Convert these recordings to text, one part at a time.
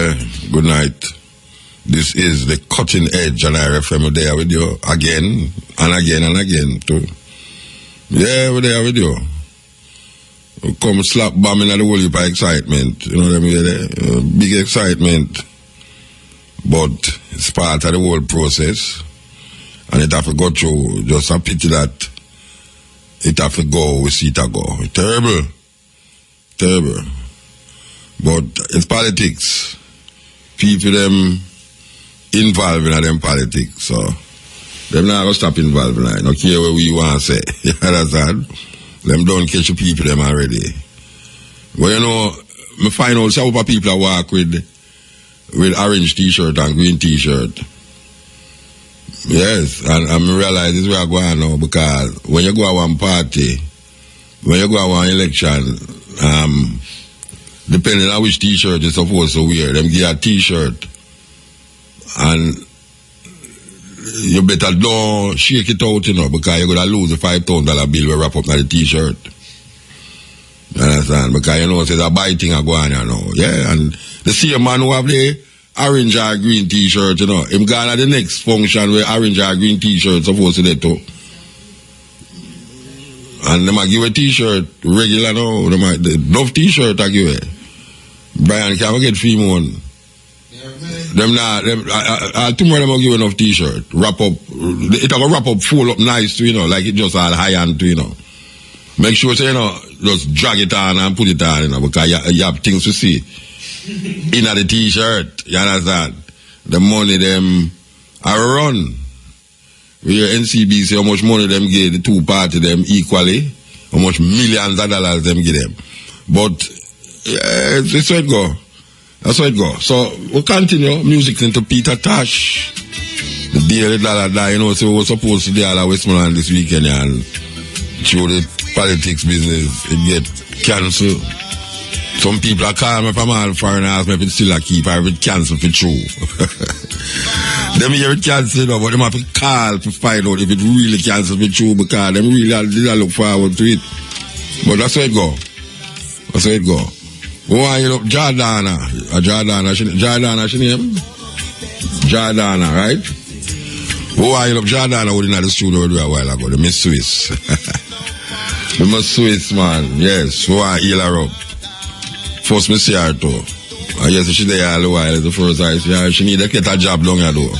Yeah, good night. This is the Cutting Edge, and I FM there with you again and again and again too. Yeah, we're there with you. We come slap bombing at the whole heap of excitement. You know what I mean? Big excitement. But it's part of the whole process. And it have to go through. Just a pity that it have to go, we see it go. Terrible. Terrible. But it's politics. People them involved in them politics. So them not gonna stop involving. I don't care what we want to say. You understand? Them don't catch the people them already. But you know, me find out some people that walk with orange t-shirt and green t-shirt. Yes, and I realize this is where I go on now, because when you go to one party, when you go to one election, depending on which t-shirt you're supposed to wear, them give you a t-shirt, and you better don't shake it out, you know, because you're going to lose a $5,000 bill we wrap up on the t-shirt. You understand? Because you know, it's a buy thing I go on, you know. Yeah, and the same man who have the orange or green t-shirt, you know, him gone at the next function where orange or green t-shirt supposed to get to. And they might give a t-shirt regular now. They might enough t-shirt I give it. Brian, can we get free one? Them not, tomorrow them will give enough t-shirt. Wrap up, it will wrap up, fold up nice too, you know, like it just all high hand too, you know. Make sure, so, you know, just drag it on and put it on, you know, because you have things to see. In the t-shirt, you understand? The money them are run. We hear NCBC how much money them give the two party them equally, how much millions of dollars them give them. But it's how it go. That's how it go. So we'll continue music into Peter Tosh. The Daily Dollar, you know, so we were supposed to do all Westmoreland this weekend and through the politics business, it get cancelled. Some people are calling me from all foreign and ask me if it's still a keep or if it cancel for true. Them hear it cancel, but them have to call to find out if it really cancel for true, because them really look forward to it. But that's how it go. That's how it go. We want you up Jordana. Jordana, she name? Jordana, right? We want you up Jordana who in the studio a while ago, the Miss Swiss. The Miss Swiss, man. Yes, we want heal her up. First, me see her too. I guess she there all the while. The first I see her, she need to get a job down here though.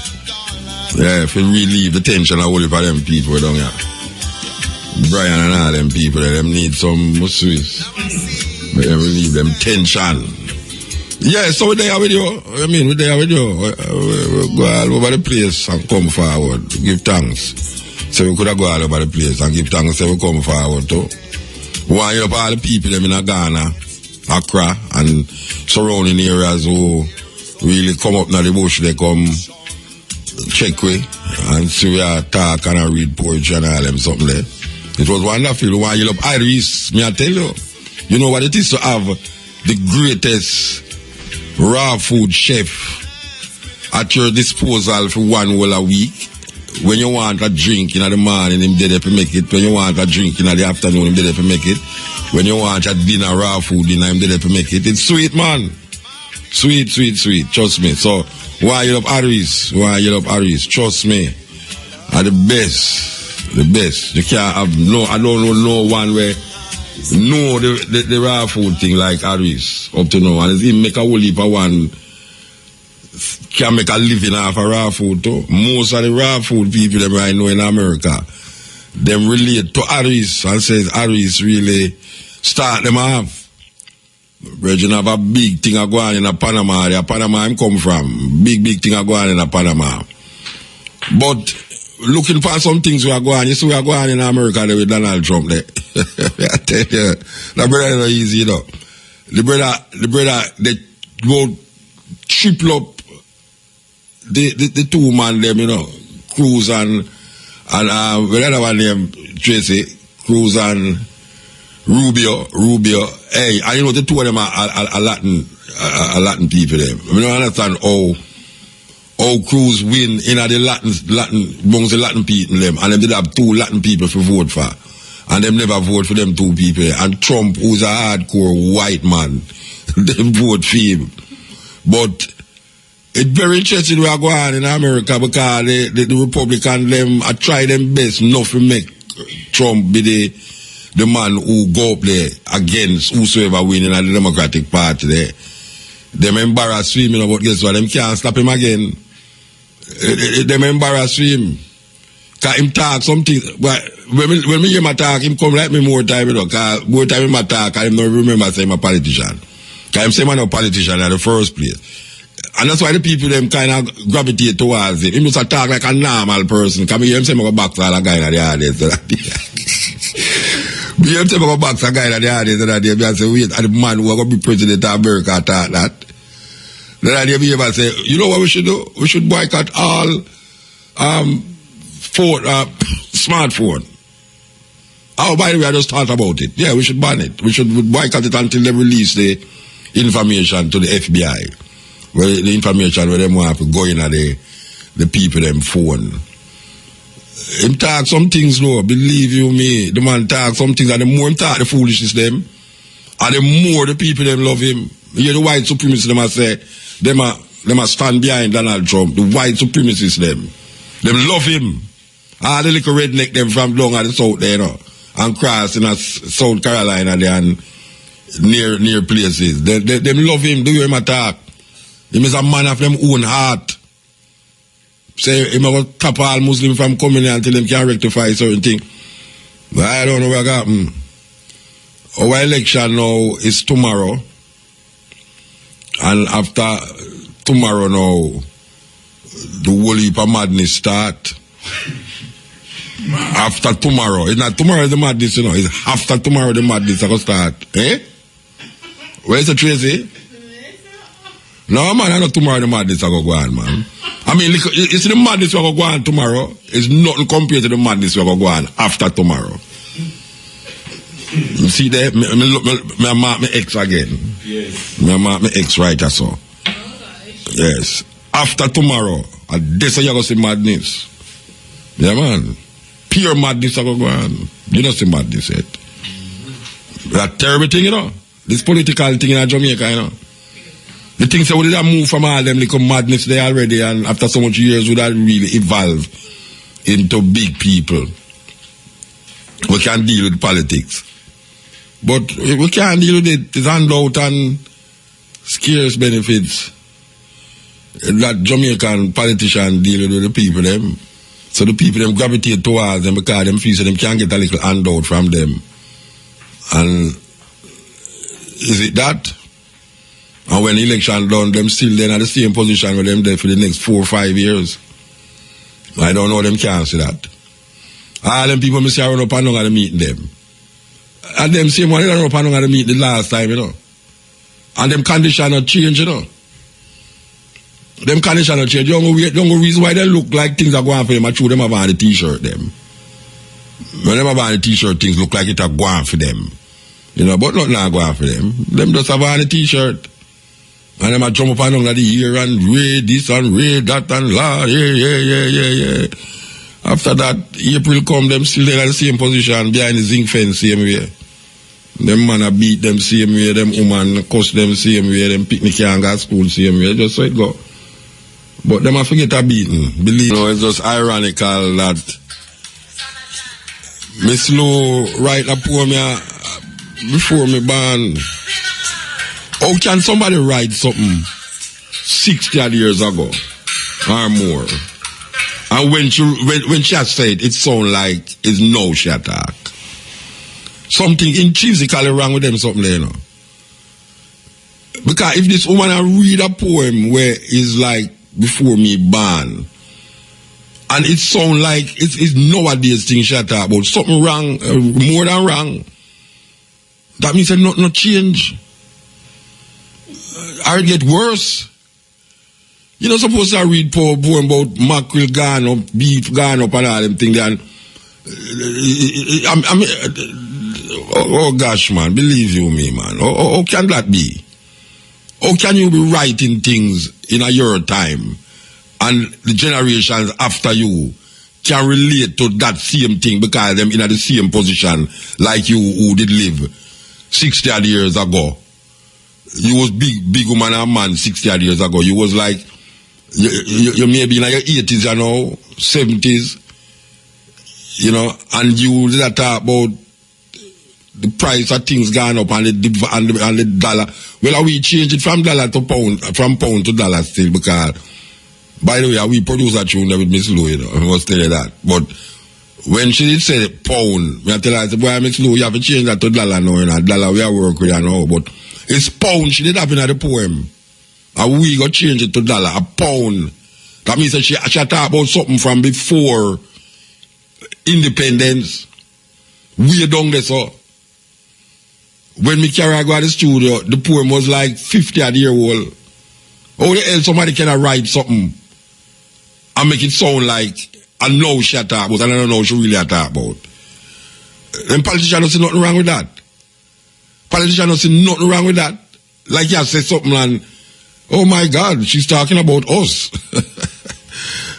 Yeah, if you relieve the tension of all of them people down here. Brian and all them people, them need some Swiss. But them relieve them tension. Yeah, so we're there with you. I mean, we're there with you. We go all over the place and come forward. Give thanks. So we could have go all over the place and give thanks so we come forward too. We want you up all the people them in Ghana, Accra and surrounding areas who really come up now the bush, they come check we and see we are talk and I read poetry and all them something there. It was wonderful. We want you up Iris, me I tell you. You know what it is to have the greatest raw food chef at your disposal for one whole a week. When you want a drink in the morning, him there to make it. When you want a drink in the afternoon, him there to make it. When you want a dinner, raw food dinner, him there to make it. It's sweet, man. Sweet, sweet, sweet. Trust me. So, why you love Aris? Why you love Aris? Trust me. Are the best. The best. You can't have no, I don't know no one where know the raw food thing like Aris up to now. And it's even make a whole heap of one can make a living off of raw food too. Most of the raw food people them right now in America, them relate to Aris and says Aris really start them off. Virgin have a big thing a go on in a Panama. The Panama I'm come from. Big thing a go on in a Panama. But looking for some things we are going, you see we are going in America there with Donald Trump there. I tell you, the brother is easy, you know. The brother, they go triple up the two man them, you know, Cruz and the other one named Tracy, Cruz and Rubio. Hey, and you know the two of them are Latin people them. I don't understand how Cruz win in the Latin amongst the Latin people them, and them did have two Latin people to vote for. And them never vote for them two people. And Trump, who's a hardcore white man, them vote for him. But it's very interesting we are going on in America because the Republicans them I try them best not to make Trump be the man who go up there against whosoever win in the Democratic Party there. Them embarrass him, but guess what? Them can't stop him again. Them embarrass him. Cause him talk something. But when me hear him talk, him come like me more time, Cause more time him talk, I don't remember saying I'm a politician. Cause him say I'm a politician in the first place. And that's why the people them kind of gravitate towards it. He must talk like a normal person. Cause me hear him say I'm a box all a guy in the audience. Me hear him say I'm a box a guy in the audience. And I say, wait, and the man who are going to be president of America talk that. Then I hear him say, you know what we should do? We should boycott all smartphone. Oh, by the way, I just thought about it. Yeah, we should ban it. We should boycott it until they release the information to the FBI. Well, the information where them want to go in at the people them phone. Him talk some things though, believe you me. The man talk some things, and the more him talk the foolishness them, and the more the people them love him. You hear the white supremacists them a say, them a stand behind Donald Trump. The white supremacists them love him. All the little redneck them from down at the south there, you know, and cross in South Carolina there and near places. Them love him, do him attack. Him is a man of them own heart. Say him will stop all Muslims from coming here until them can rectify certain things. But I don't know what happened. Our election now is tomorrow. And after tomorrow now, the whole heap of madness start. After tomorrow. It's not tomorrow the madness, you know. It's after tomorrow the madness will start. Eh? Where's the Tracy? No, man, I know tomorrow the madness will go on, man. I mean, it's the madness will go on tomorrow. It's nothing compared to the madness will go on after tomorrow. You see there? Me mark my ex again. Yes. Me mark my ex right or so. Yes. After tomorrow, this is you going to see madness. Yeah, man. Pure madness will go on. You don't see madness yet. That terrible thing, you know. This political thing in Jamaica, you know. The things that would have moved from all them little madness there already, and after so much years would have really evolved into big people who can deal with politics. But we can't deal with it. It's handout and scarce benefits that Jamaican politicians deal with the people them. So the people them gravitate towards them because them feel so them can get a little handout from them. And is it that? And when the election done, them still then at the same position with them there for the next 4 or 5 years. I don't know them can't see that. All them people me see run up and down at the meeting them. And them same one they run up and down at the meeting the last time, you know. And them conditions not change, you know. Them conditions not change. The only reason why they look like things are going for them, I show them have on the t-shirt them. When them have on the t-shirt, things look like it are going for them. You know, but nothing not going for them. Them just have on the t-shirt. And them a jump up and down at the ear and raid this and raid that and la, yeah. After that, April come, them still in the same position behind the zinc fence same way. Them man a beat them same way, them woman cuss them same way, them picnic and go to school same way, just so it go. But them a forget a beating. Believe you know, it's just ironical that me slow write a poem before me born. How can somebody write something 60 years ago or more? And when she has said it sounds like it's no she attack. Something intrinsically wrong with them, something there, you know. Because if this woman read a poem where it's like before me born, and it sounds like it's nowadays thing she talk about, something wrong, more than wrong, that means that nothing change. Or it get worse. You know, supposed to read poem about mackerel gone up, beef gone up and all them things. And oh gosh, man, believe you me, man. How can that be? How can you be writing things in your time and the generations after you can relate to that same thing because them in the same position like you who did live 60 years ago? you was big woman and man 60 odd years ago. You was like, you may be in your 80s, you know, 70s, you know, and you did talk about the price of things gone up and the dollar. Well, we changed it from dollar to pound, from pound to dollar still, because, by the way, we produce a tune with Miss Lou, you know, I must tell you that. But when she did say pound, I tell her, I said, boy, Miss Lou, you have to change that to dollar now, you know, dollar we are working with, you know, but it's pound, she did have in the poem. And we got change it to dollar, a pound. That means that she talk about something from before independence. Way down there, so. When me carry her go to the studio, the poem was like 50 odd year old. How the hell somebody can write something and make it sound like I know she talk about and I don't know she really talk about. Then politicians don't see nothing wrong with that. Politicians don't see nothing wrong with that. Like you say something and, oh my God, she's talking about us.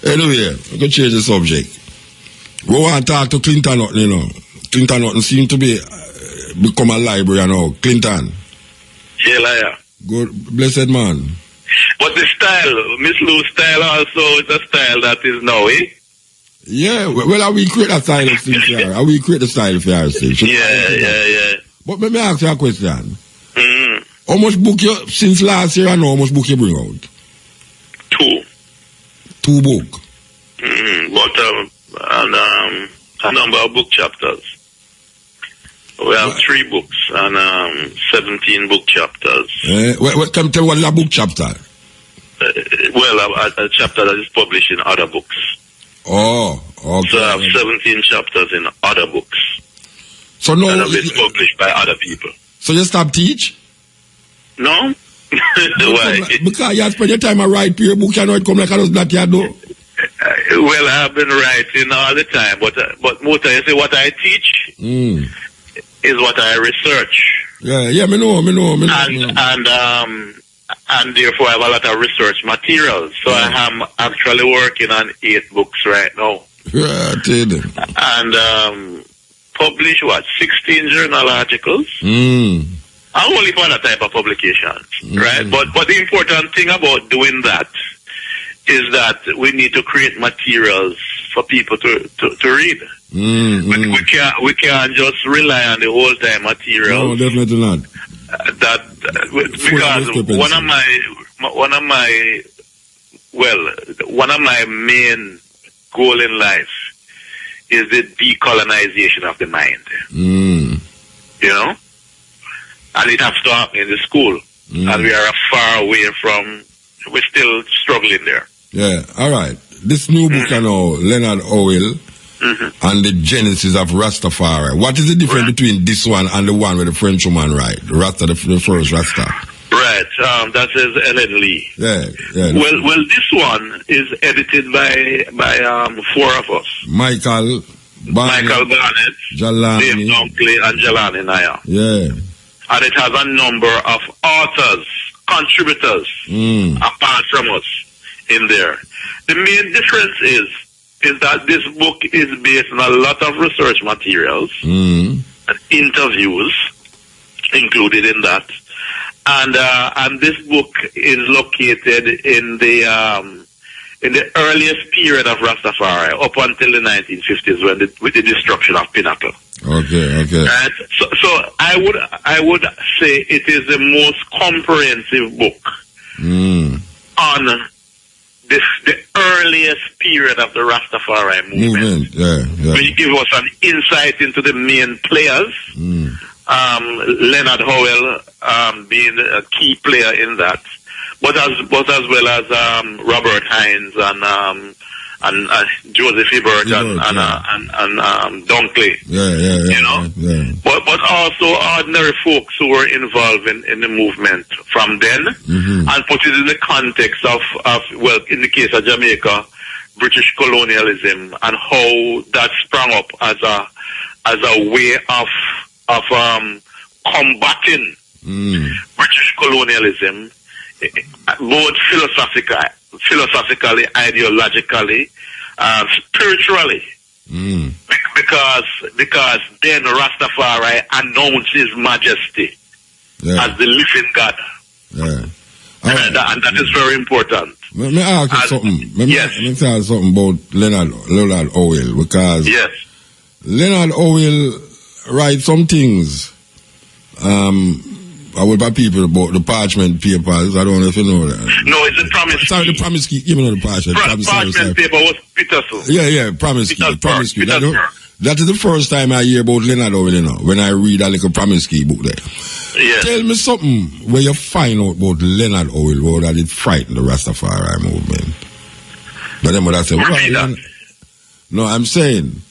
Anyway, we can change the subject. We want to talk to Clinton, you know. Clinton seems to be become a library now. Clinton. Yeah, liar. Good, blessed man. But the style, Miss Lou's style also is a style that is now, eh? Yeah, well, how we create a style of things here? How we create the style for yourself? Yeah. But let me ask you a question. Mm-hmm. How much book you, since last year, and how much book you bring out? 2. 2 book. Mm-hmm. But a number of book chapters. We have 3 books and 17 book chapters. Can you tell what is a book chapter? A chapter that is published in other books. Oh, okay. So I have 17 chapters in other books. So no, and it's published by other people. So you stop teach? No. Why? Because you spend your time to write your book, you know it come like that you do. Well, I've been writing all the time, but most I say what I teach is what I research. Yeah, me know. And therefore I have a lot of research materials. So I am actually working on 8 books right now. Yeah, I tell you. And publish 16 journal articles. And only for that type of publications, right? But the important thing about doing that is that we need to create materials for people to read. We can't just rely on the old time materials. No, definitely not. Because one of my main goal in life is the decolonization of the mind. You know? And it has to happen in the school. And we are far away from, we're still struggling there. Yeah, all right. This new book, you know, Leonard Howell and the Genesis of Rastafari. What is the difference between this one and the one with the French woman, right? The first Rasta. Right, that is Ellen Lee. Yeah. Well, this one is edited by 4 of us. Michael Barnett, Jalani, Dave Dunkley, and Jalani Naya. Yeah. And it has a number of authors, contributors, apart from us in there. The main difference is that this book is based on a lot of research materials and interviews included in that. And this book is located in the earliest period of Rastafari, up until the 1950s, with the destruction of Pinnacle. Okay. So I would say it is the most comprehensive book on the earliest period of the Rastafari movement. Yeah. Which gives us an insight into the main players. Leonard Howell being a key player in that, but as well as Robert Hines and Joseph Hibbert and Dunkley. Yeah. But also ordinary folks who were involved in the movement from then, and put it in the context of in the case of Jamaica, British colonialism, and how that sprang up as a way of combating British colonialism, both philosophically, ideologically, spiritually. Because then Rastafari announced his majesty as the living God. Yeah. And that is very important. Let me ask you something. Let me ask you something about Leonard Howell, because Leonard Howell writes some things. I will buy people about the parchment papers. I don't know if you know that. No, it's a promise key. Sorry, the promise key. Give me the parchment. Parchment paper was Peterson. Yeah, promise key. Promise key. That is the first time I hear about Leonard Howell, you know, when I read a little promise key book there. Yeah. Tell me something where you find out about Leonard Howell, that it frightened the Rastafari movement. But then what I say, no, I'm saying,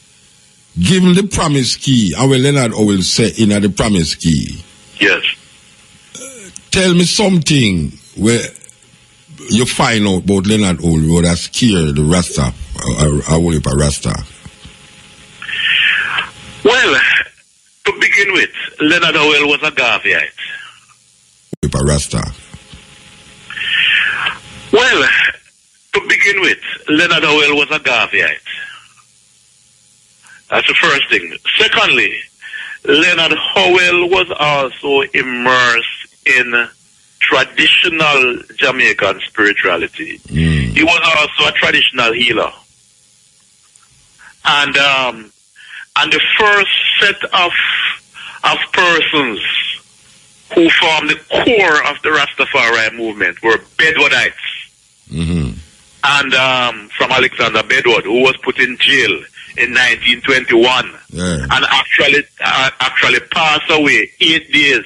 give him the promise key, and when Leonard Howell say in the promise key. Yes. Tell me something where you find out about Leonard Howell that scared the Rasta, a Rasta. Well, to begin with, Leonard Howell was a Garveyite. A Rasta. Well, to begin with, Leonard Howell was a Garveyite. That's the first thing. Secondly, Leonard Howell was also immersed in traditional Jamaican spirituality. He was also a traditional healer. And the first set of persons who formed the core of the Rastafari movement were Bedwardites. And from Alexander Bedward, who was put in jail in 1921 and actually passed away 8 days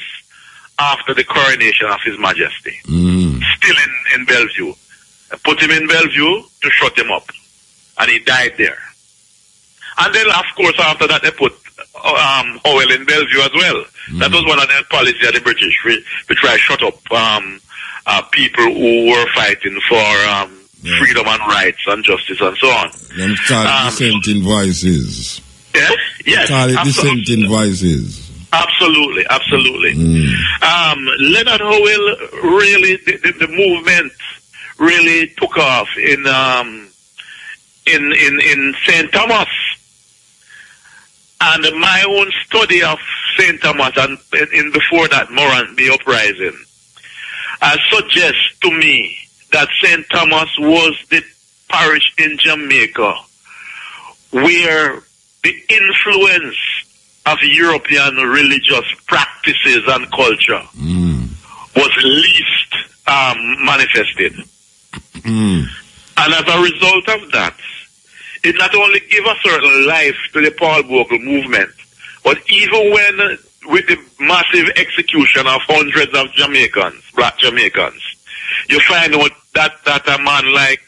after the coronation of His Majesty. Still in Bellevue. Put him in Bellevue to shut him up. And he died there. And then, of course, after that, they put Howell in Bellevue as well. That was one of the policies of the British, to try to shut up people who were fighting for freedom and rights and justice and so on. Them call it dissenting voices. Yes. Call it dissenting voices. Absolutely. Leonard Howell really, the movement really took off in St. Thomas. And my own study of St. Thomas and in before that Morant Uprising suggests to me that St. Thomas was the parish in Jamaica where the influence of European religious practices and culture was least manifested. And as a result of that, it not only gave a certain life to the Paul Bogle movement, but even when, with the massive execution of hundreds of Jamaicans, black Jamaicans, you find out that a man like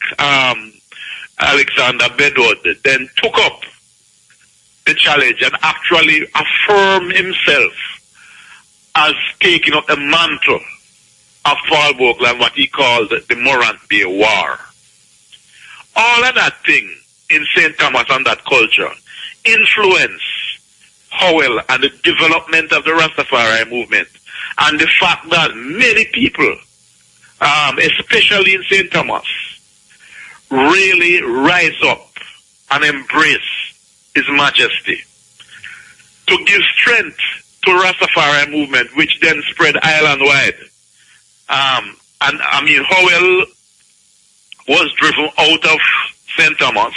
Alexander Bedward then took up the challenge and actually affirmed himself as taking up the mantle of Paul Bogle and what he called the Morant Bay War. All of that thing in St. Thomas and that culture influenced Howell and the development of the Rastafari movement, and the fact that many people, especially in St. Thomas, really rise up and embrace His Majesty to give strength to Rastafari movement, which then spread island-wide. And I mean, Howell was driven out of St. Thomas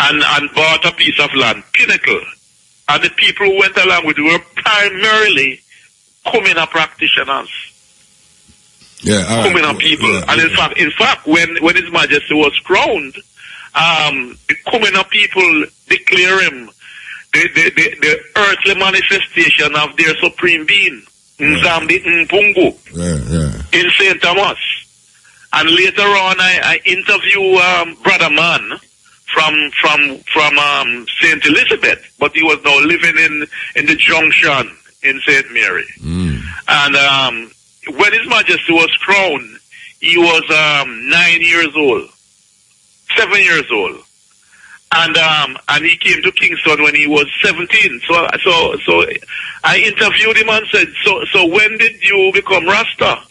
and bought a piece of land, Pinnacle. And the people who went along with it were primarily Kumina practitioners. Kumina people. And in fact, when His Majesty was crowned, the Kumina people declare him the earthly manifestation of their supreme being, Nzambi Mpungu, in St. Thomas. And later on, I interview Brother Man from St. Elizabeth, but he was now living in the Junction in St. Mary. And when His Majesty was crowned, he was 9 years old, 7 years old. And he came to Kingston when he was 17. So I interviewed him and said, so when did you become Rasta?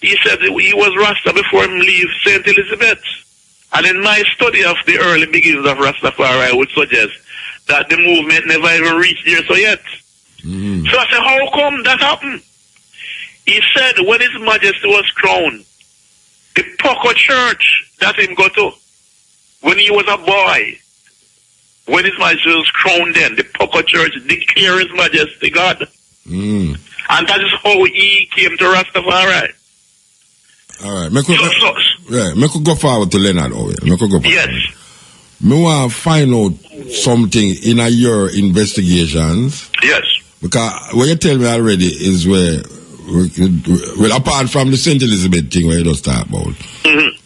He said he was Rasta before him leave St. Elizabeth. And in my study of the early beginnings of Rastafari, I would suggest that the movement never even reached there so yet. So I said, how come that happened? He said when His Majesty was crowned, the Poco Church that him go to, when he was a boy, when His Majesty was crowned then, the Poco Church declared His Majesty God. And that is how he came to Rastafari. All right. Me could go forward to Leonard Owell. Yes. Me want to find out something in your investigations. Yes. Because what you tell me already is where, well, apart from the St. Elizabeth thing where you just talk about,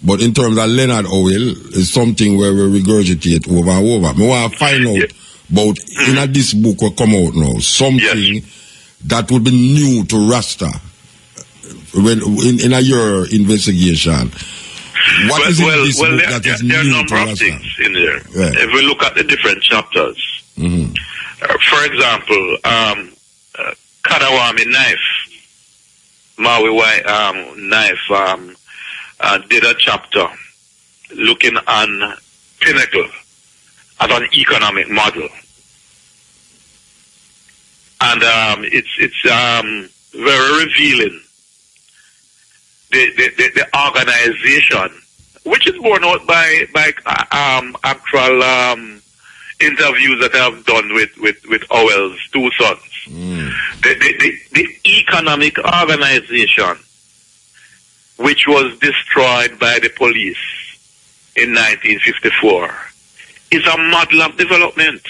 but in terms of Leonard Owell, is something where we regurgitate over and over. Me want to find out about, in this book will come out now, something that would be new to Rasta. When in your investigation, what is in this book that is new to Rasta? There are a number of things in there. Yeah. If we look at the different chapters, for example, Kadawami knife, Maui knife, did a chapter looking on Pinnacle as an economic model, and it's very revealing. The organization, which is borne out by actual interviews that I have done with Owell's two sons. The economic organization, which was destroyed by the police in 1954, is a model of development.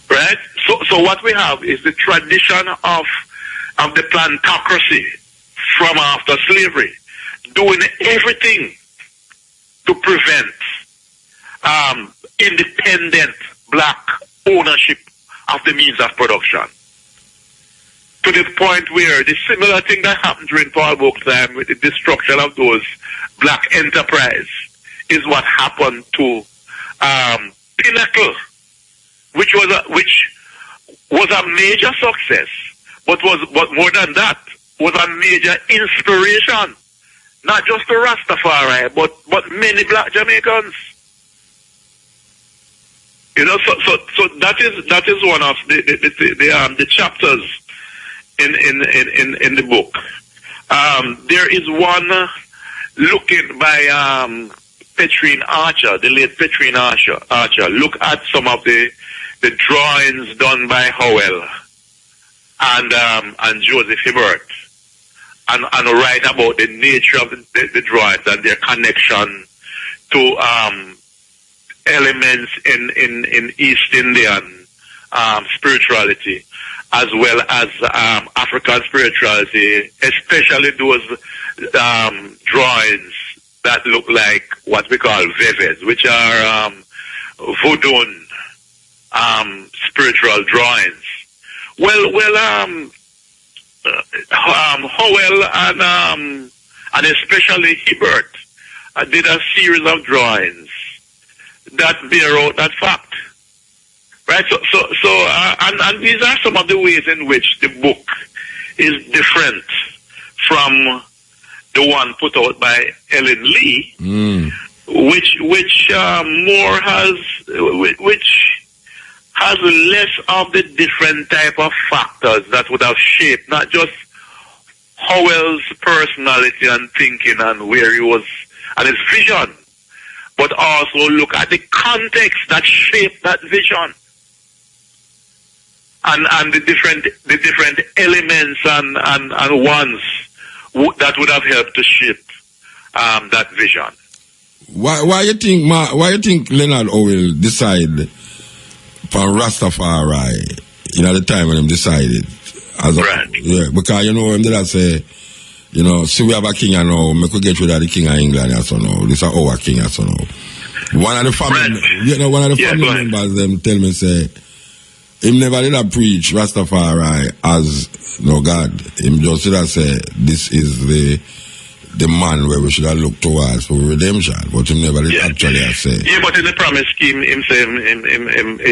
Right? So what we have is the tradition of the plantocracy from after slavery, doing everything to prevent independent black ownership of the means of production. To the point where the similar thing that happened during Paul Book's time with the destruction of those black enterprise is what happened to Pinnacle, which was a major success, but more than that, was a major inspiration, not just to Rastafari, but many black Jamaicans. You know, so that is one of the chapters in the book. There is one looking by Petrine Archer, the late Petrine Archer. Look at some of the drawings done by Howell and Joseph Hibbert, and write about the nature of the drawings and their connection to elements in East Indian spirituality, as well as African spirituality, especially those drawings that look like what we call veves, which are voodoo spiritual drawings. Howell and especially Hibbert did a series of drawings that bear out that fact, right? And these are some of the ways in which the book is different from the one put out by Ellen Lee, which more has less of the different type of factors that would have shaped not just Howell's personality and thinking and where he was and his vision, but also look at the context that shaped that vision and the different elements and ones that would have helped to shape that vision. Why you think Leonard Owell decided from Rastafari, the time when him decided? Yeah, because him did I say, see we have a king now, we could get rid of the king of England and so now. This is our king and so now. One of the family members them tell me say him never did a preach Rastafari as no God. Him just did I say this is the man where we should have looked towards for redemption, but him never did actually say. Yeah, but in the promise scheme, him say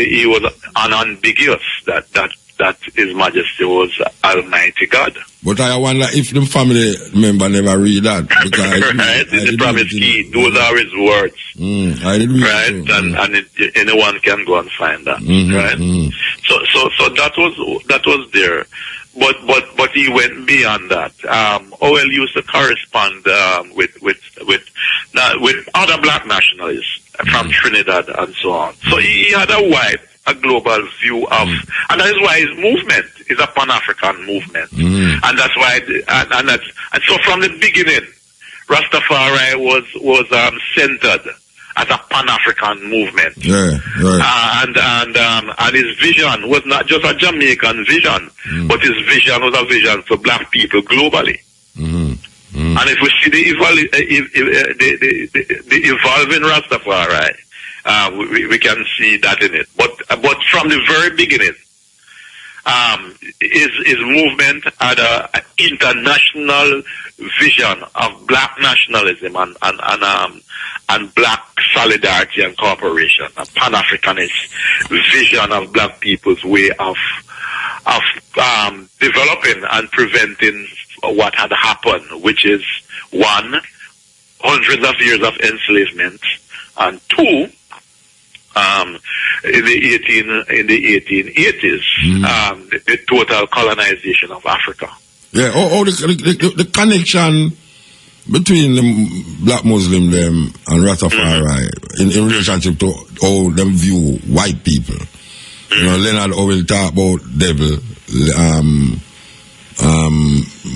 he was unambiguous that His Majesty was Almighty God. But I wonder if the family member never read that. Because right, the promise key, those are his words. I didn't read right, and anyone can go and find that. Right. So that was there. but he went beyond that. OL used to correspond with other black nationalists from Trinidad and so on. So he had a global view of, and that is why his movement is a Pan-African movement, and that's why, and so from the beginning, Rastafari was centered as a Pan-African movement. Yeah, right. And his vision was not just a Jamaican vision, but his vision was a vision for black people globally. And if we see the evolving Rastafari, we can see that in it. But from the very beginning, his movement had an international vision of black nationalism and black solidarity and cooperation, a Pan-Africanist vision of black people's way of developing and preventing what had happened, which is one, hundreds of years of enslavement, and two, in the 1880s, the total colonization of Africa. Yeah, the connection between the black Muslim them and Rastafari in relationship to how them view white people. You know, Leonard Owen talk about devil,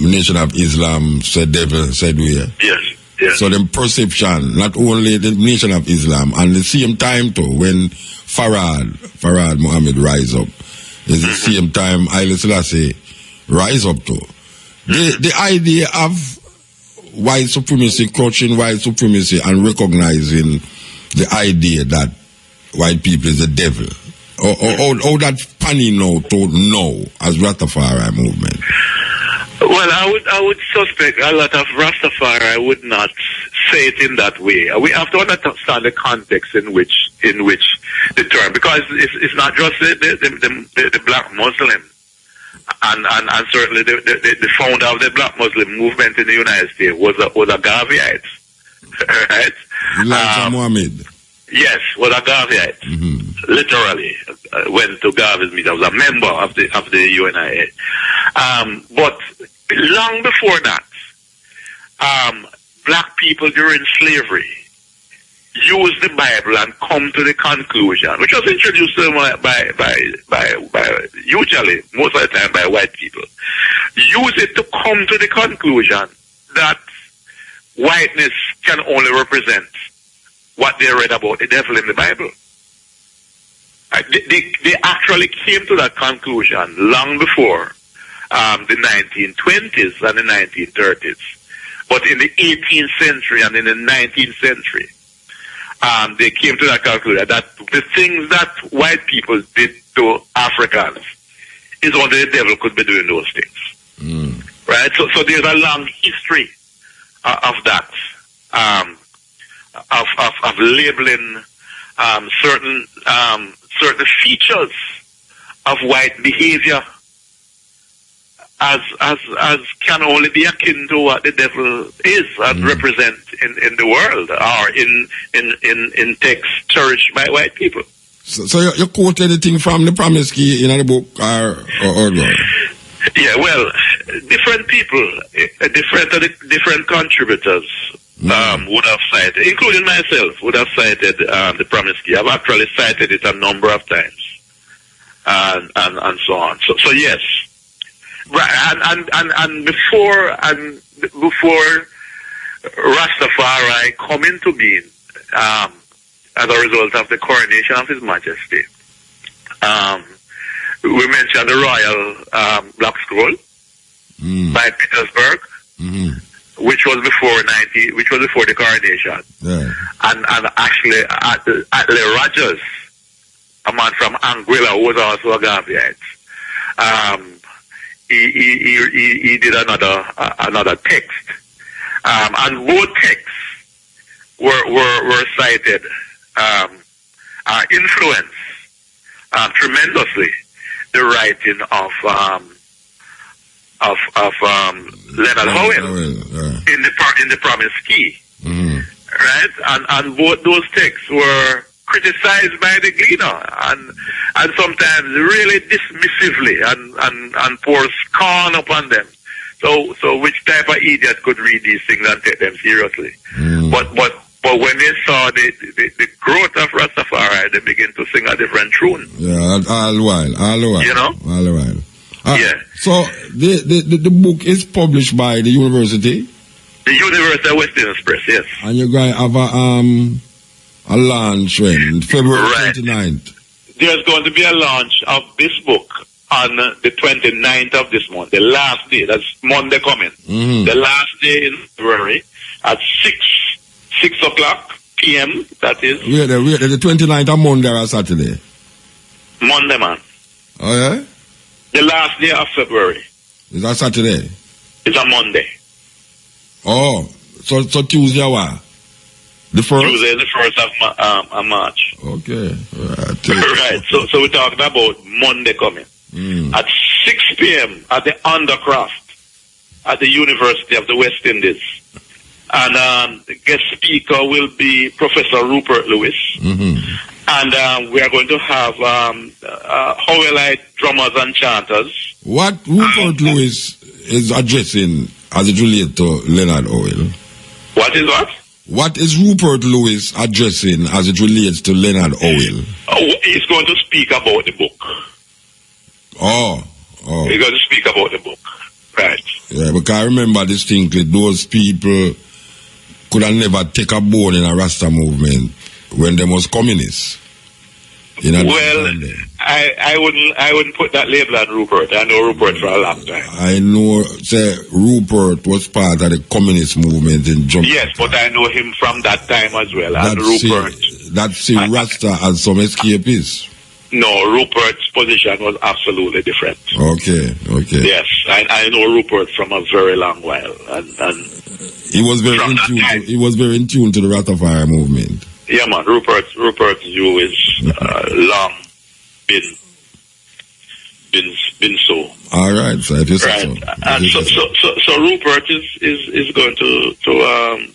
Nation of Islam said devil, said we. Yes. Yes. So the perception, not only the Nation of Islam, and the same time too, when Farad Muhammad rise up, is the same time Haile Selassie rise up too. The idea of white supremacy, crouching white supremacy, and recognizing the idea that white people is the devil. Or that panning now to know as Rastafari movement. Well, I would suspect a lot of Rastafari would not say it in that way. We have to understand the context in which the term, because it's not just the black Muslim, and certainly the founder of the black Muslim movement in the United States was a Garveyite, right? Elijah Muhammad. Yes, was a Garveyite. Literally went to Garvey's meeting. I was a member of the UNIA. But long before that, black people during slavery used the Bible and come to the conclusion, which was introduced to them by usually most of the time by white people. Use it to come to the conclusion that whiteness can only represent what they read about the devil in the Bible. They actually came to that conclusion long before the 1920s and the 1930s. But in the 18th century and in the 19th century, they came to that conclusion that the things that white people did to Africans is only the devil could be doing those things. Right? So there's a long history of that. Of labeling certain features of white behavior as can only be akin to what the devil is and represent in the world or in texts cherished by white people. So you quote anything from the Promise Key in the book or what? Yeah, well, different people, different contributors would have cited, including myself, would have cited the Promise Key. I've actually cited it a number of times, and so on. So yes, right, and before Rastafari come into being, as a result of the coronation of His Majesty, we mentioned the Royal Black Scroll by Petersburg. Which was before the coronation, and actually Atlee Rogers, a man from Anguilla, who was also a Garveyite, he did another text, and both texts were cited, influenced tremendously the writing of Leonard Owen in the Promise Key, right? And both those texts were criticized by the gleaner, and sometimes really dismissively, and pour scorn upon them. So which type of idiot could read these things and take them seriously? But when they saw the growth of Rastafari, they begin to sing a different tune. Yeah, all the while. You know? All the while. Yeah. So the book is published by the university? The University of Western Express, yes. And you're going to have a launch when? February 29th. There's going to be a launch of this book on the 29th of this month, the last day. That's Monday coming. The last day in February at 6 o'clock p.m. That is. The 29th of Monday or Saturday? Monday, man. Oh, yeah? The last day of February. Is that Saturday? It's a Monday. Oh, so Tuesday what? The 1st? Tuesday, the 1st of March. Okay. Right. So we're talking about Monday coming. At 6 p.m. at the Undercroft at the University of the West Indies. And the guest speaker will be Professor Rupert Lewis. And we are going to have Howellite drummers and chanters. What Rupert Lewis is addressing as it relates to Leonard Howell? What is what? What is Rupert Lewis addressing as it relates to Leonard Howell? Oh, he's going to speak about the book. Oh. He's going to speak about the book. Right. Yeah, because I remember distinctly those people could have never take a bone in a Rasta movement when they was communists. Well, I wouldn't put that label on Rupert. I know Rupert for a long time. I know, say, Rupert was part of the communist movement in Jamaica. Yes, but I know him from that time as well. And Rupert. That's Rasta as some escapists. No, Rupert's position was absolutely different. Okay. Yes, I know Rupert from a very long while, and he was very in tune. He was very in tune to the Rastafari movement. Yeah, man. Rupert's view is long been so. All right, so if you say so. And so Rupert is going to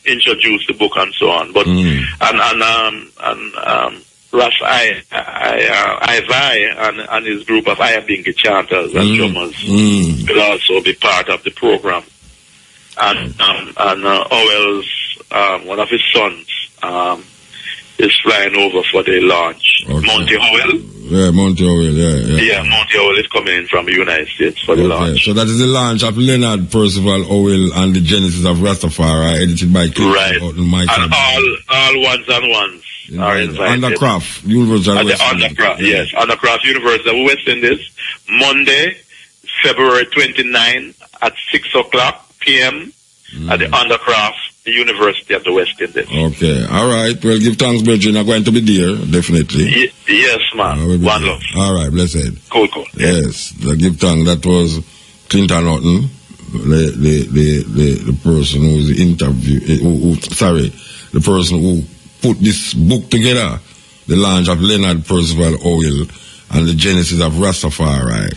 introduce the book and so on, but Ras Ivai and his group of Ayabingi chanters and drummers will also be part of the program. And Howell's one of his sons is flying over for the launch. Okay. Monty Howell. Yeah, Monty Howell, yeah. Yeah, Monty Howell is coming in from the United States for the launch. So that is the launch of Leonard Percival Howell and the Genesis of Rastafari, edited by Clinton. Right. And all ones and ones are invited. Undercroft, University of West Indies. Yes, Undercroft, University of West Indies, Monday, February 29 at 6 o'clock p.m. at the Undercroft, the University of the West Indies. Okay, all right. Well, give thanks, Bridget. I'm going to be there, definitely. Yes, man. One love. All right, blessed. Cool. Yes, give thanks. That was Clinton Houghton, the person who was the person who put this book together, the launch of Leonard Percival Howell and the Genesis of Rastafari.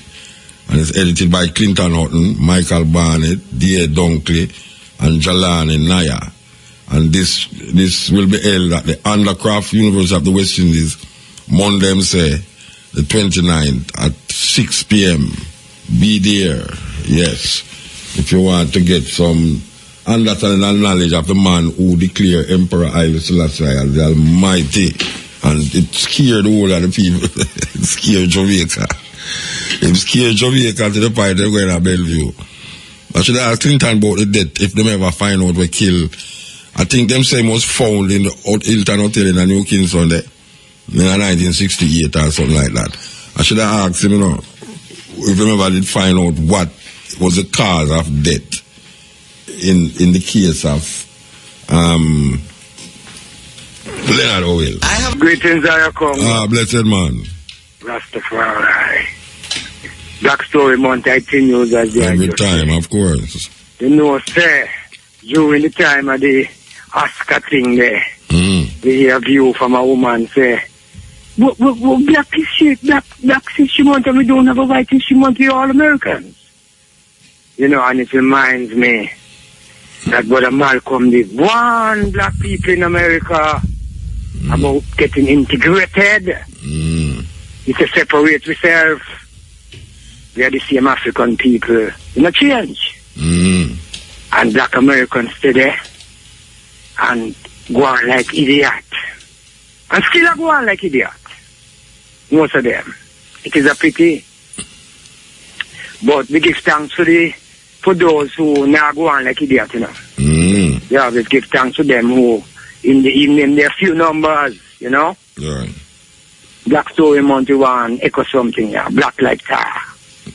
And it's edited by Clinton Houghton, Michael Barnett, D.A. Dunkley, and Jalani Naya. And this will be held at the Undercroft, University of the West Indies, Monday, say, the 29th at 6 p.m. Be there, yes, if you want to get some understanding and knowledge of the man who declared Emperor Haile Selassie as the Almighty. And it scared all of the people. It scared Jamaica. It scared Jamaica to the point they're going to Bellevue. I should ask Clinton about the death if them ever find out we kill. I think them same was found in the Hilton Hotel in New Kingston there in 1968 or something like that. I should have asked him, if them ever did find out what was the cause of death in the case of Leonard Howell. I have greetings, Ayakom. Blessed man. Rastafari. Black Story Month, I tell you that every time, of course. You know, sir, during the time of the Oscar thing there, we hear a view from a woman say, black history month and we don't have a white history month, we're all Americans. You know, and it reminds me that Brother Malcolm did one black people in America, about getting integrated. It's a separate reserve. We are the same African people. We not change. And black Americans stay there and go on like idiot. And still go on like idiot. Most of them. It is a pity. But we give thanks for those who now go on like idiot, you know. We always give thanks to them who in the evening there are few numbers, you know. Right. Black Story Month one echo something, yeah. Black like tar.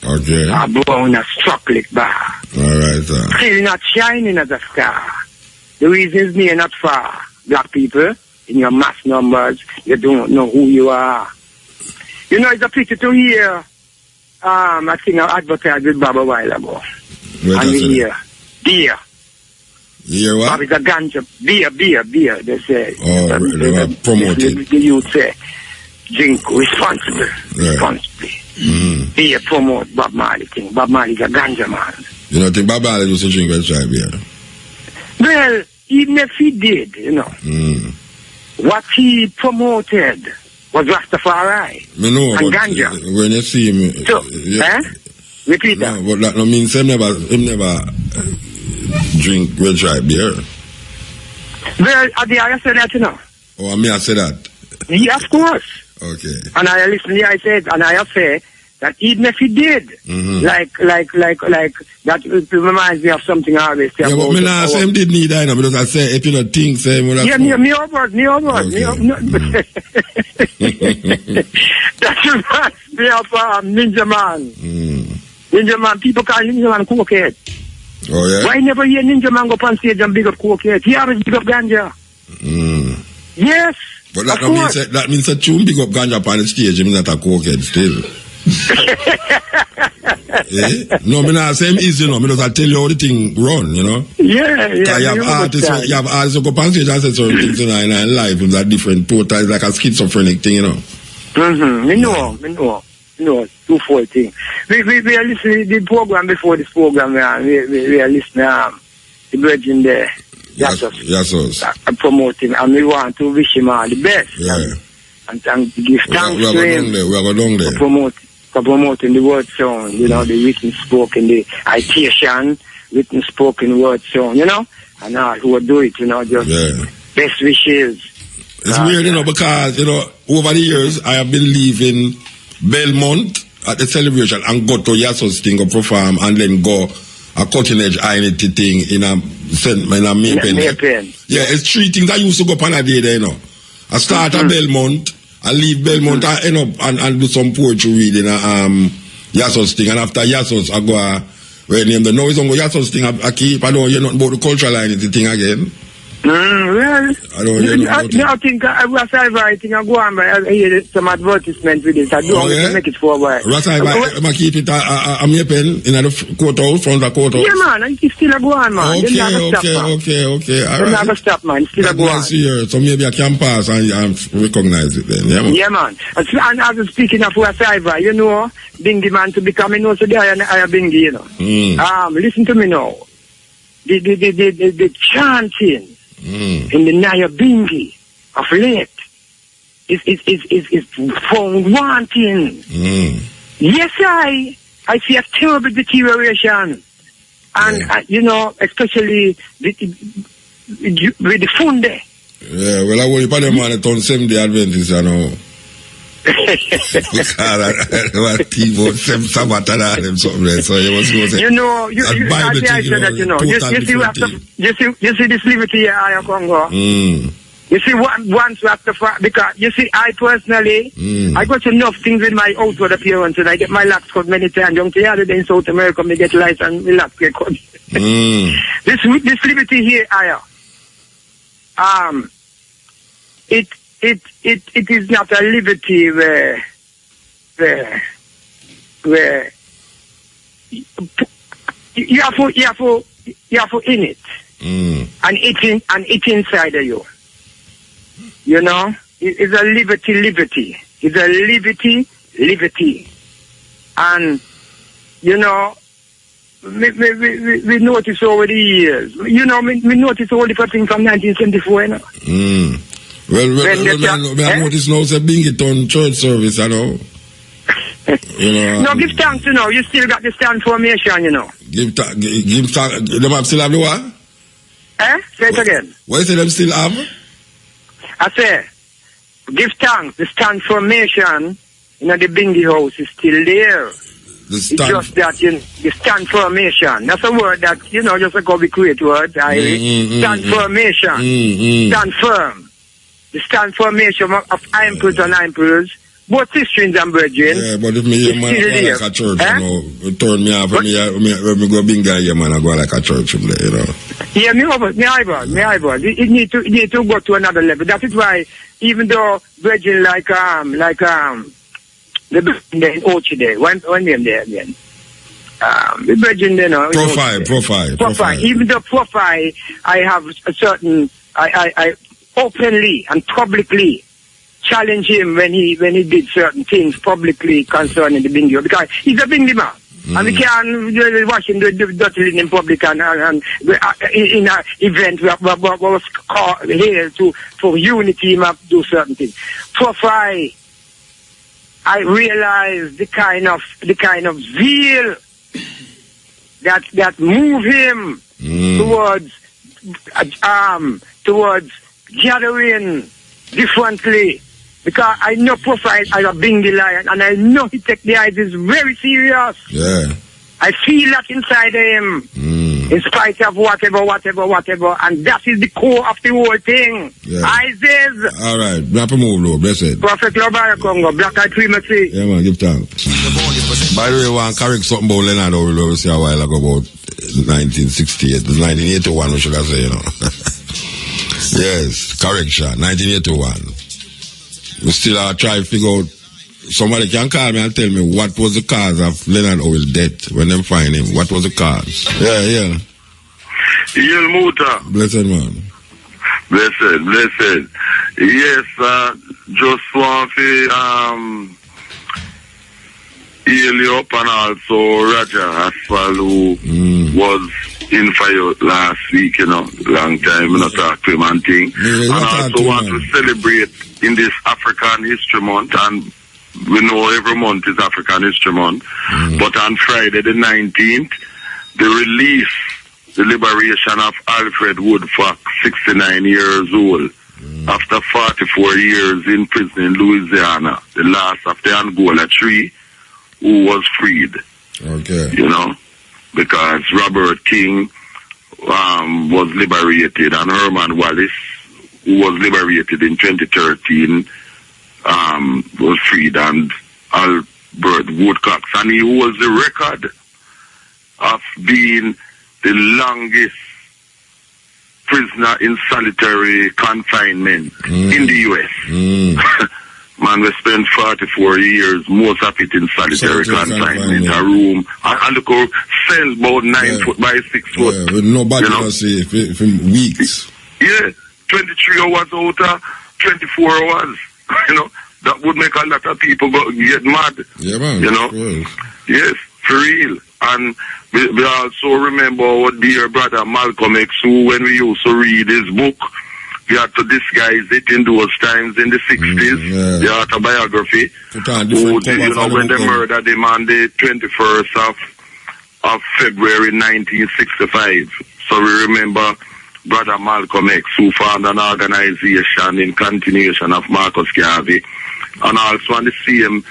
Okay. Brown as chocolate bar. Alright, sir. Still not shining as a star. The reason is near not far. Black people, in your mass numbers, you don't know who you are. You know, it's a pity to hear, I think I advertised with Bob a while ago. And we hear, beer. Hear what? Bob is a ganja, beer, they say. Oh, they were promoted. The youth say, drink responsibly. Responsibly. Beer promote Bob Marley thing. Bob Marley is a ganja man. You don't think Bob Marley used to drink Red Stripe beer? Well, even if he did, you know, what he promoted was Rastafari and ganja. When you see him, so, repeat that. No, but that no means him never drink Red Stripe beer. Well, I said that, you know. Oh, I mean, I said that. Yeah, of course. Okay. And I listen, I said, and I say that even if he did, like that reminds me of something I always say. Yeah, but me not say him did need that, because I say if you don't think, say him. Yeah, me over. That reminds me of Ninja Man. Ninja Man, people call Ninja Man cokehead. Oh yeah. Why never hear Ninja Man go up on stage and big up cokehead? He always big up ganja. Yes. But that means that tune big up ganja on the stage, means that a cokehead still. No, me not say him easy, you know, because I tell you how the thing run, you know. Yeah. You have artists who go on stage and say certain things in life, and that different total, like a schizophrenic thing, you know. Me know. Twofold thing. We are listening to the program before this program, we are listening the bridging there. Yes. Promoting, and we want to wish him all the best. Yeah. And give thanks to him. We are going there. For promoting the word song, you know, the written spoken, the citation, written spoken word song, you know, and all who do it, you know, just best wishes. It's weird, you know, because, you know, over the years, I have been leaving Belmont at the celebration and go to Yasso's thing or perform and then go a cutting edge identity thing in a Maypen. Yeah, it's three things I used to go up on a day there, you know. I start at Belmont, I leave Belmont, I end up and do some poetry reading Yasso's thing, and after Yasso's I go where name the noise on Yasso's thing I keep, I don't hear nothing about the cultural identity thing again. Well, I don't hear nothing. I think I was writing I go on, but I hear some advertisement with it. I don't make it for a while. I keep it I'm your pen in the courthouse, front of the courthouse. Yeah, man, it's still a go on, man. Okay. All right. Never stop, man. Still a go on. So maybe I can pass and recognize it then. Yeah, man. And I was speaking of Rastafari, you know, Bingy man to become, you know, so there I am Bingy, you know. Listen to me now. The chanting in the Naya Bingi of late is found wanting. Yes, I see a terrible deterioration. And, you know, especially with the Funde. Yeah, well, I will put them on it on 7-day Adventist, you know. Because I people Sabbath and them something there. So you must go say, you know, you see this liberty here I Congo. You see once Rastafari, because you see I personally I got enough things with my outward appearance and I get my locks cut many times. Young the other day in South America me get lights and my locks get cut. This liberty here it is not a liberty where you have to in it and it's inside of you. You know, it's a liberty. It's a liberty, and you know, we notice over the years. You know, we notice all the things from 1974. You know? Well, I notice now it's a Binghamton church service, I know. You know. No, give thanks, you know. You still got the stand formation, you know. Give thanks. Them still have the what? Say it again. What you say them still have? I say, give thanks. The stand formation, you know, the Bingy house is still there. It's just that, you know, the stand formation. That's a word that, you know, just a go be create word. Stand formation. Stand firm. The stand formation of Emperors and Emperors, both sisters and brethren. Yeah, but if me hear man go like a church, you know, turn me off, when me go Binga here, man, I go like a church from there, you know. Yeah, me eyeball. It need to go to another level. That is why, even though brethren like the brethren in Ochi there, when name there again? The brethren there, no. Profile. Even though Profile, I have a certain, I openly and publicly challenge him when he did certain things publicly concerning the Bingi, because he's a Bingi man. And we can't watch him do dirty in public and in an event we was called here for unity map do certain things. Profile, I realized the kind of zeal that move him towards gathering differently, because I know Profile as a Bingi lion, and I know he take the ideas very serious. Yeah. I feel that inside him, in spite of whatever, and that is the core of the whole thing. Yeah. Isis. All right, black move, Lord, bless it. Prophet Lobara Congo, Black Eye Primacy. Yeah, man, give thanks. By the way, I want to correct something about Leonard we say a while ago about 1968, 1981, we should have said, you know. Yes, correction, 1981. We still are trying to figure out. Somebody can call me and tell me what was the cause of Leonard Owen's death when they find him. What was the cause? Yeah. Yel Muta. Blessed man. Blessed. Yes, just want to heal you up, and also Raja Asfal, who was in fire last week, you know, long time, I not talk to him and thing. And also want to celebrate in this African History Month, and we know every month is African History Month, but on Friday the 19th, the liberation of Alfred Woodfox, 69 years old, after 44 years in prison in Louisiana, the last of the Angola tree, who was freed. Okay. You know, because Robert King was liberated, and Herman Wallace, who was liberated in 2013, was freed, and Albert Woodcock, and he holds the record of being the longest prisoner in solitary confinement in the U.S. Man, we spent 44 years, most of it in solitary confinement, a room, and look how cell about 9 foot by 6 foot. Yeah, with nobody to see for weeks. Yeah, 23 hours out, 24 hours. You know, that would make a lot of people get mad. Yeah, man. You know? Yes, for real. And we also remember our dear brother Malcolm X, who, when we used to read his book, we had to disguise it in those times in the 60s, the autobiography, who, you know, when they murdered him on the 21st of February 1965. So we remember Brother Malcolm X, who found an organization in continuation of Marcus Garvey, and also on the same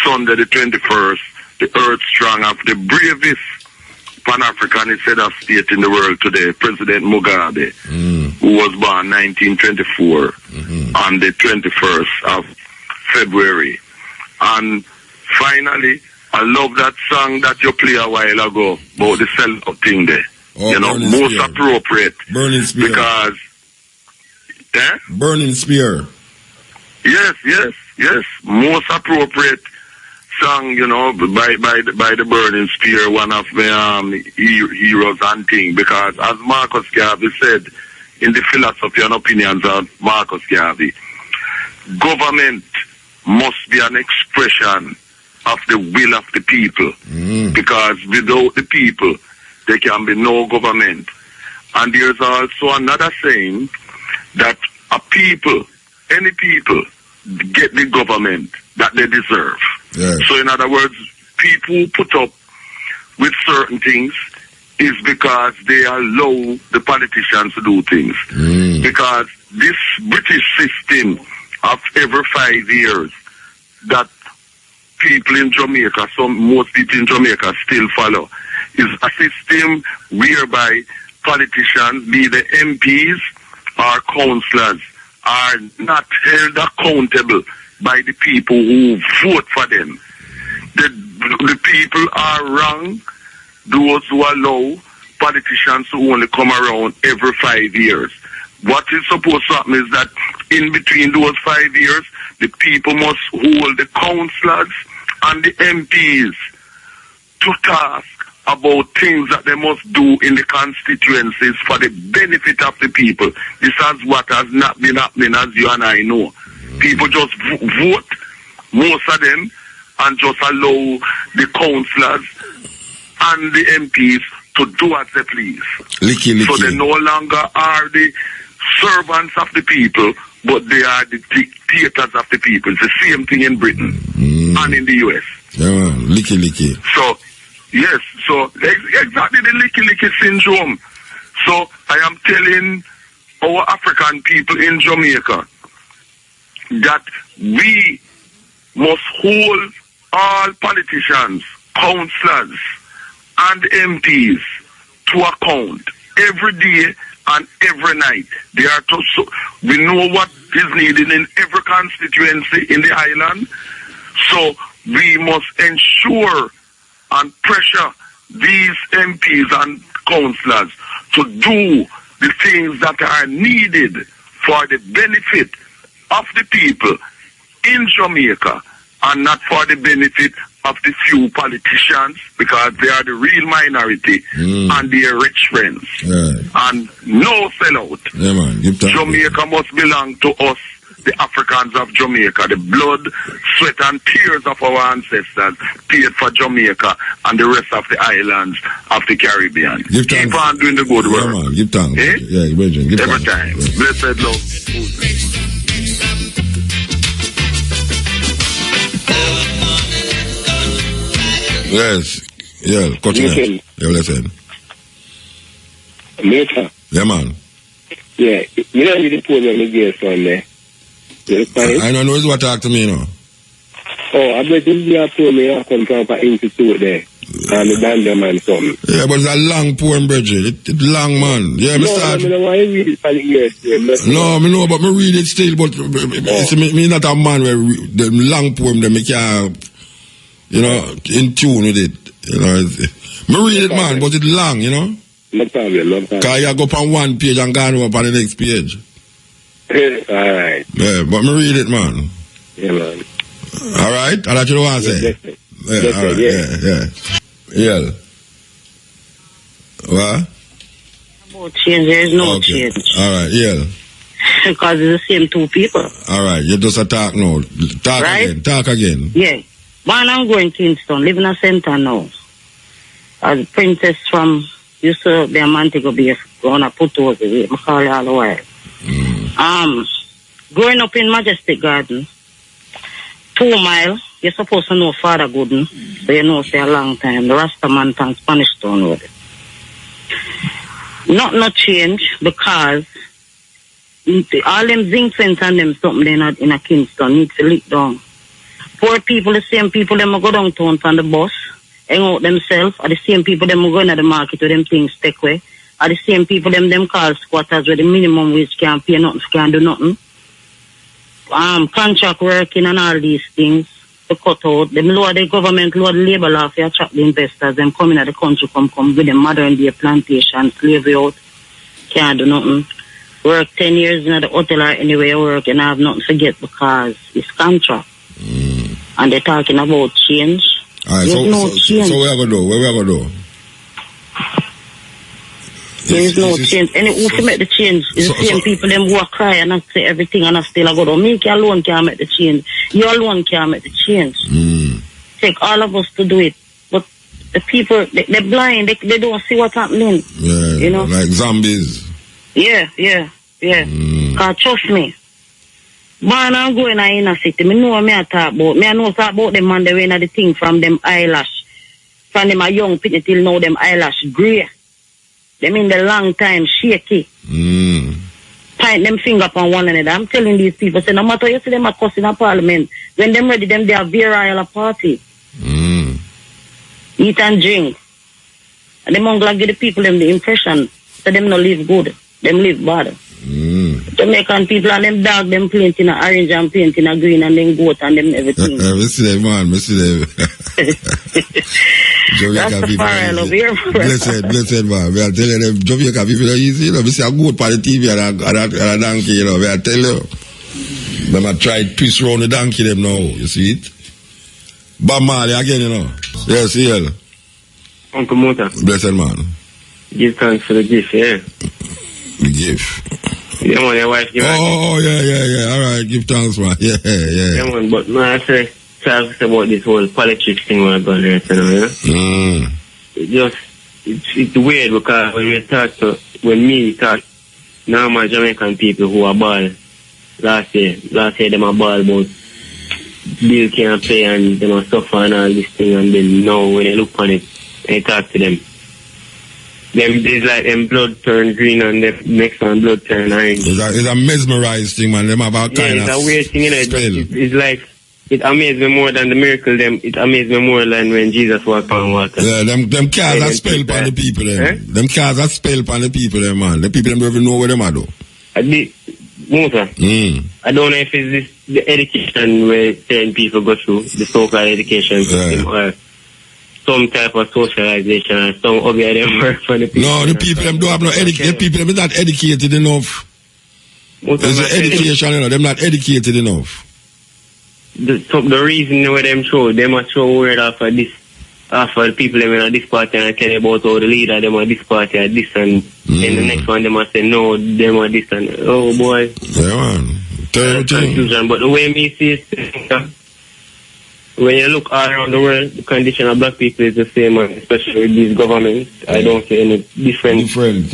Sunday the 21st, the Earth Strong of the bravest Pan-Africanist head of state in the world today, President Mugabe, who was born 1924 on the 21st of February. And finally, I love that song that you played a while ago about the self-out thing there. Oh, you know, most spear. Appropriate. Burning Spear. Because, Burning Spear. Yes. Most appropriate song, you know, by the Burning Spear, one of the heroes and thing. Because as Marcus Garvey said in the Philosophy and Opinions of Marcus Garvey, government must be an expression of the will of the people. Because without the people, there can be no government. And there's also another saying that a people any people get the government that they deserve. Yeah. So in other words, people who put up with certain things is because they allow the politicians to do things. Because this British system of every 5 years that people in Jamaica, most people in Jamaica still follow, is a system whereby politicians, be the MPs or councillors, are not held accountable by the people who vote for them. The people are wrong, those who allow politicians to only come around every 5 years. What is supposed to happen is that in between those 5 years, the people must hold the councillors and the MPs to task about things that they must do in the constituencies for the benefit of the people. This is what has not been happening, as you and I know. People just vote, most of them, and just allow the councillors and the MPs to do as they please. Licky. So they no longer are the servants of the people, but they are the dictators of the people. It's the same thing in Britain and in the US. Yeah, licky. So, yes, so exactly the licky syndrome. So I am telling our African people in Jamaica that we must hold all politicians, councillors, and MPs to account every day and every night. They are we know what is needed in every constituency in the island. So we must ensure and pressure these MPs and councillors to do the things that are needed for the benefit of the people in Jamaica and not for the benefit of the few politicians, because they are the real minority and their rich friends. Yeah. And no sellout. Yeah, man. Jamaica must belong to us, the Africans of Jamaica. The blood, sweat and tears of our ancestors paid for Jamaica and the rest of the islands of the Caribbean. Keep on doing the good work. Yeah, man. Give thanks. Eh? Yeah, give every thanks. time. Yeah. Blessed love. Yes. Yeah, continue. Yeah, listen. Later. Yeah, man. Yeah, you don't need to put me on the gear son there. I don't know it's what talk to me, you know. Oh, I bet you told me I come from an institute there. And the band man something. Yeah, but it's a long poem, Bridget. It's long, man. Yeah, no, I don't want to read it for the ears. No, I know, but I read it still, but me not a man where the long poem, they make you, you know, in tune with it. You know, I read it, man, but it's long, you know. No problem. Because you go up on one page and go up on the next page. Alright. Yeah, but I read it, man. Yeah, man. Alright? That's what you want to say? Yeah, alright, yeah. What? About change, there is no change. Alright, yeah. Because it's the same two people. Alright, you just talk now. Talk again. Yeah. Born and grown in Kingston, live in a center now. As a princess from, used to be a Montego Bay, going to put those away. I call it all the while. Growing up in Majestic Garden, 2 Mile, you're supposed to know Father Gooden, so you know say a long time. The Rastaman and Spanish Town with it. Not change because all them zinc fence and them something they in a Kingston need to lick down. Poor people, the same people them go downtown from the bus, hang out themselves, are the same people them go into the market with them things take away. Are the same people them call squatters where the minimum wage can't pay nothing, can't do nothing. Contract working and all these things to cut out. Them lower the government, lower the labor law to attract the investors. Them come in at the country, come with them modern day plantation, slavery out, can't do nothing. Work 10 years in the hotel or anywhere work and have nothing to get because it's contract. And they're talking about change. Alright, so where we going to do? There is no change. And who can make the change? It's the same people them who are crying and say everything and I still go down. Me alone can't make the change. You alone can't make the change. Take all of us to do it. But the people, they're blind. They don't see what's happening. Yeah, you know? like zombies. Yeah. Because trust me, Man, I'm going in a city. Me know me I talk about. Me I know talk about them man they wearing the thing from them eyelash. From them a young people till now them eyelash grey. Them in the long time shaky. Point them finger upon one another. I'm telling these people, say no matter you see them a cuss in a parliament, when them ready, them they are virile a party. Eat and drink. And them only give the people them the impression that them no live good. Them live bad. Jamaican people and them dog them paint in a orange and paint in a green and then goat and them everything. Me see them, man. Me see them. Jamaica people are easy. Blessed, man. We are telling them Jamaica people are easy. You know, we see a goat on the TV and a donkey, you know. We are telling you. Them are try to twist around the donkey them now. You see it? Bob Marley again, you know. Yes, yeah. Uncle Mota. Blessed, man. Give thanks for the gift, yeah. The gift. Yeah, man, your wife give yeah. All right, give thanks, man. Yeah. Yeah, man, but man, I say, talk about this whole politics thing we're going to do, you know? It's weird because when me talk normal Jamaican people who are bald, last year them are bald about bill can't pay and them are suffer and all this thing, and then now when they look on it and talk to them, it's like them blood turn green and the next one blood turn orange. It's a mesmerized thing, man. Them about kind of it's a weird thing, you know. It's like, it amazed me more than the miracle. It amazed me more than when Jesus walked on water. Yeah, them cars are spell upon the people, them. Them cars are spell upon the people, them, man. The people, them don't even know where them are, though. I don't know if it's the education where certain people go through, the so-called education system, or some type of socialization, or some of them work for the people. No, the people them don't have no education. The people them is not educated enough. There's an education, you know, them not educated enough. The reason why them show, they must show word after the people them in this party and tell about how the leader them are this party are this, and then the next one they must say no, them are this, and oh boy. Yeah, man. Confusion. But the way me see it, when you look all around the world, the condition of black people is the same, especially with these governments. I don't see any difference when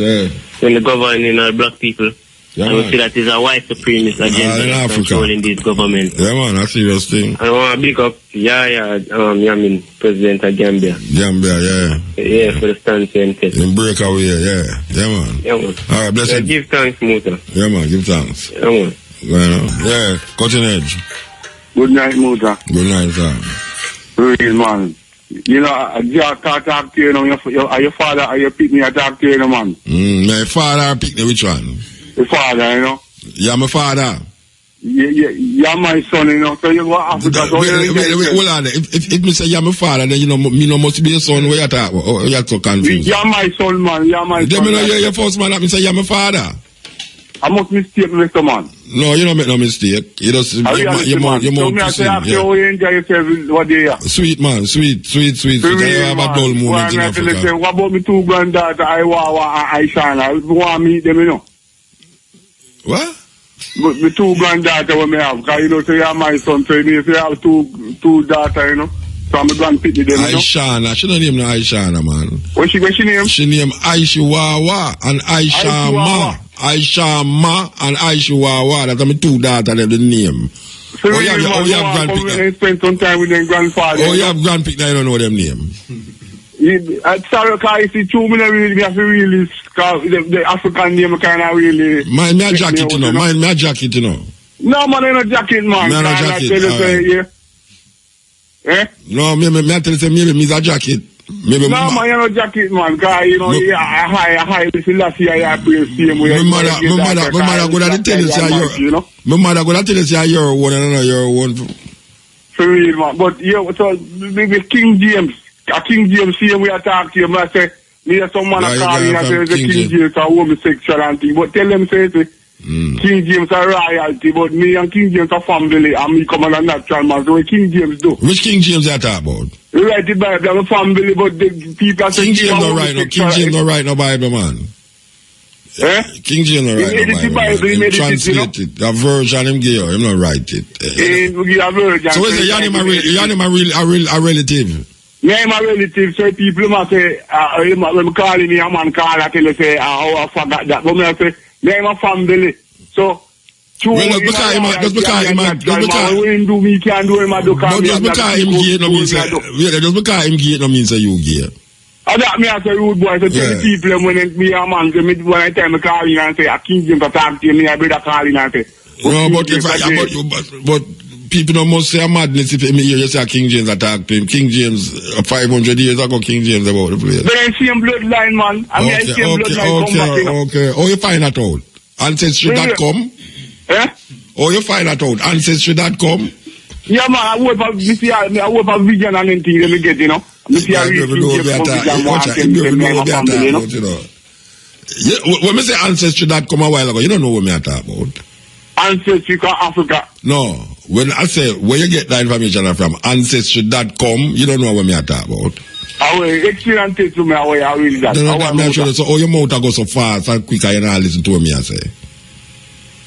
the governing are black people. Yeah, and we see that there's a white supremacist agenda controlling these governments. Yeah, man, that's a serious thing. I want to big up President of Gambia. Yeah, for the stance and test. In breakaway, yeah, man. Yeah, man. All right, bless you. Give thanks, Muta. Yeah, man, give thanks. Yeah, man. Yeah, cutting edge. Good night, Muta. Good night, sir. Real man. You know, I talk to you, your father, or your pick me, I talk to you, man. My father pick me, which one? Your father, you know. Yeah, my father. You're my son, you know. So you go Africa. Hold on. If me say you're my father, then you know me no must be a son. Where you talk? Or you're so confused. You're my son, man. You're my son. Then me know you're your first man. That me say you're my father. I must mistake, Mr. Man. No, you don't make no mistake. You just you more say after you enjoy yourself, what do you? Sweet man, sweet. I have a dull moment in Africa. What about me two granddaughter, Aisha? I want to meet them, you know. What? But the two granddaughter when me have, because you know, say you're my son, so you say you have two daughters, you know. So I'm going to pick them, you know. Aishana, she don't name no Aishana, man. What she name? She name Aishiwawa and Aishama. Aishama and Aishiwawa. That's my two daughters, the name. So you have grandpick. Spend some time with them grandfather. Oh, you have grandpick, I don't know them name. Sorry, because you see, 2 minutes, we have to really, the African name kind of really. Mind me a jacket, you know. Mind me a jacket, you know. No, man, I'm not jacket, man. Me a jacket. No, me tell you, say, maybe me a jacket. Maybe no, man, you're not jacket, man. Because, you know, I high, this is last year, I play same way. My mother going to tell you, say, you're one and another, you're one. For real, man. But, yeah, so, maybe King James. King James, see him, we talk to him, I say, me and some man call me and say, King James are homosexual and thing. But tell them, say, King James are royalty, but me and King James are family, and me come on a natural man. So what King James do? Which King James are you talking about? You write the Bible, I'm a family, but the people say, King James don't write no, King James don't write no Bible, man. King James don't write no Bible. He translate it. A version him give you, him not write it. So is it, you're a relative? Me, I'm a relative, so people must say, when me calling me, a man call, I tell you, say, I forgot that. But me, I say, me, I'm a family. So, Well, just because him, just because him can't do no means say, just because him gay no means say you gay. That me as a rude boy, so tell the people when me a man, when I tell me call in and say, a King James attack to me, I better call in and say. No, but people don't must say a madness if me hear you say a King James attack to him. King James, 500 years ago, King James about the place. But I see him bloodline, man. I mean, I see him bloodline come back, you know. Okay. Oh, you find that out? Ancestry.com? Eh? Oh, you find that out? Ancestry.com? Yeah, man, I work for vision and anything let me get, you know. I see a real King James you know. When me say Ancestry.com a while ago, you don't know what me I talk about. Ancestry from Africa. No, when I say where you get that information from, Ancestry.com, you don't know what me I talk about. Excellent to me, I really that. No, I'm sure. So, your mouth go so fast and quick, I don't listen to what me I say.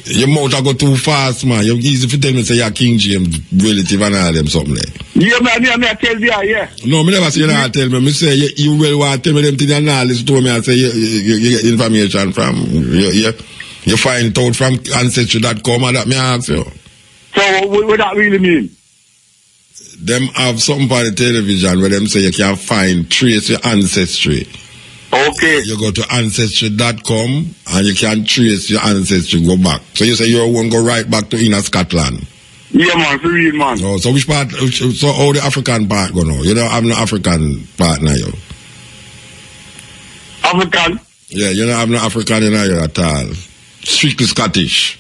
Your mouth go too fast, man. You're easy to tell me say you're King James relative and all them something like. Yeah, man, I tell you, yeah. No, me never say you not tell me. Me say you really want to tell me them things and not listen to me and say you get information from you find it out from Ancestry.com and that me ask you. So what that really mean? Them have something on the television where them say you can trace your ancestry. Okay. You go to Ancestry.com and you can trace your ancestry, go back. So you say you won't go right back to inner Scotland. Yeah, man, for real, man. Oh, so which part, so how the African part go now? You don't have no African part now, you? African? Yeah, you don't have no African in you at all. Strictly Scottish.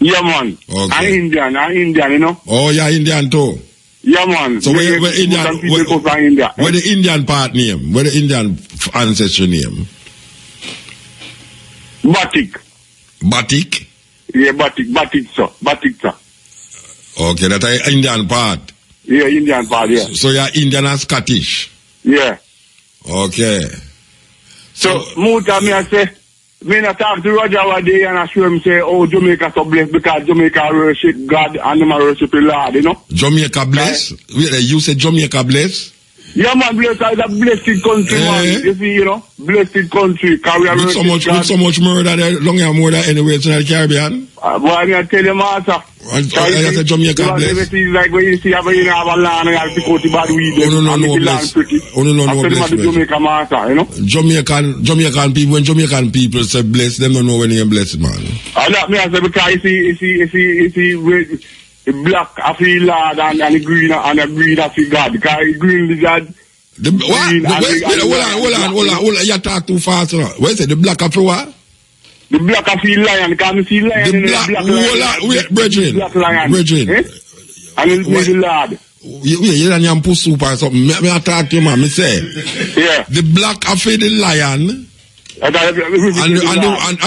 Yeah, man. Okay. I'm Indian, you know. Oh, you're Indian too? Yeah, man. So where Indian, where the Indian part name? Where the Indian ancestry name? Batik. Batik? Yeah, Batik, sir. Okay, that's an Indian part. Yeah, Indian part, yeah. So you're Indian and Scottish? Yeah. Okay. So Muta, me I say, when I talk to Roger one day and I show him say, oh, Jamaica so blessed because Jamaica worship God and them worship the Lord, you know. Jamaica blessed? You said Jamaica blessed? Yeah, man, blessed is a blessed country, man. You see, you know, blessed country. With so much murder there, long and murder anywhere in the Caribbean? Boy, I tell you, master. I said Jamaica blessed. Everything like when you see, you have a land and you have to go to bad weed. No bless. No bless. Jamaica master, you know. Jamaican people, when Jamaican people say blessed, them don't know when they're blessed, man. And that me I say because you see, the black I feel Lord and the green I feel God. Because the green lizard. Hold on. You talk too fast. What is it? The black I feel what? The black I feel lion. Can you see lion? The black lion. Wait, brethren. Black lion. Brethren. Eh? And it's the Lord. You don't have to soup or something. Me talk to you, man. Me say. Yeah. The black I feel the lion. And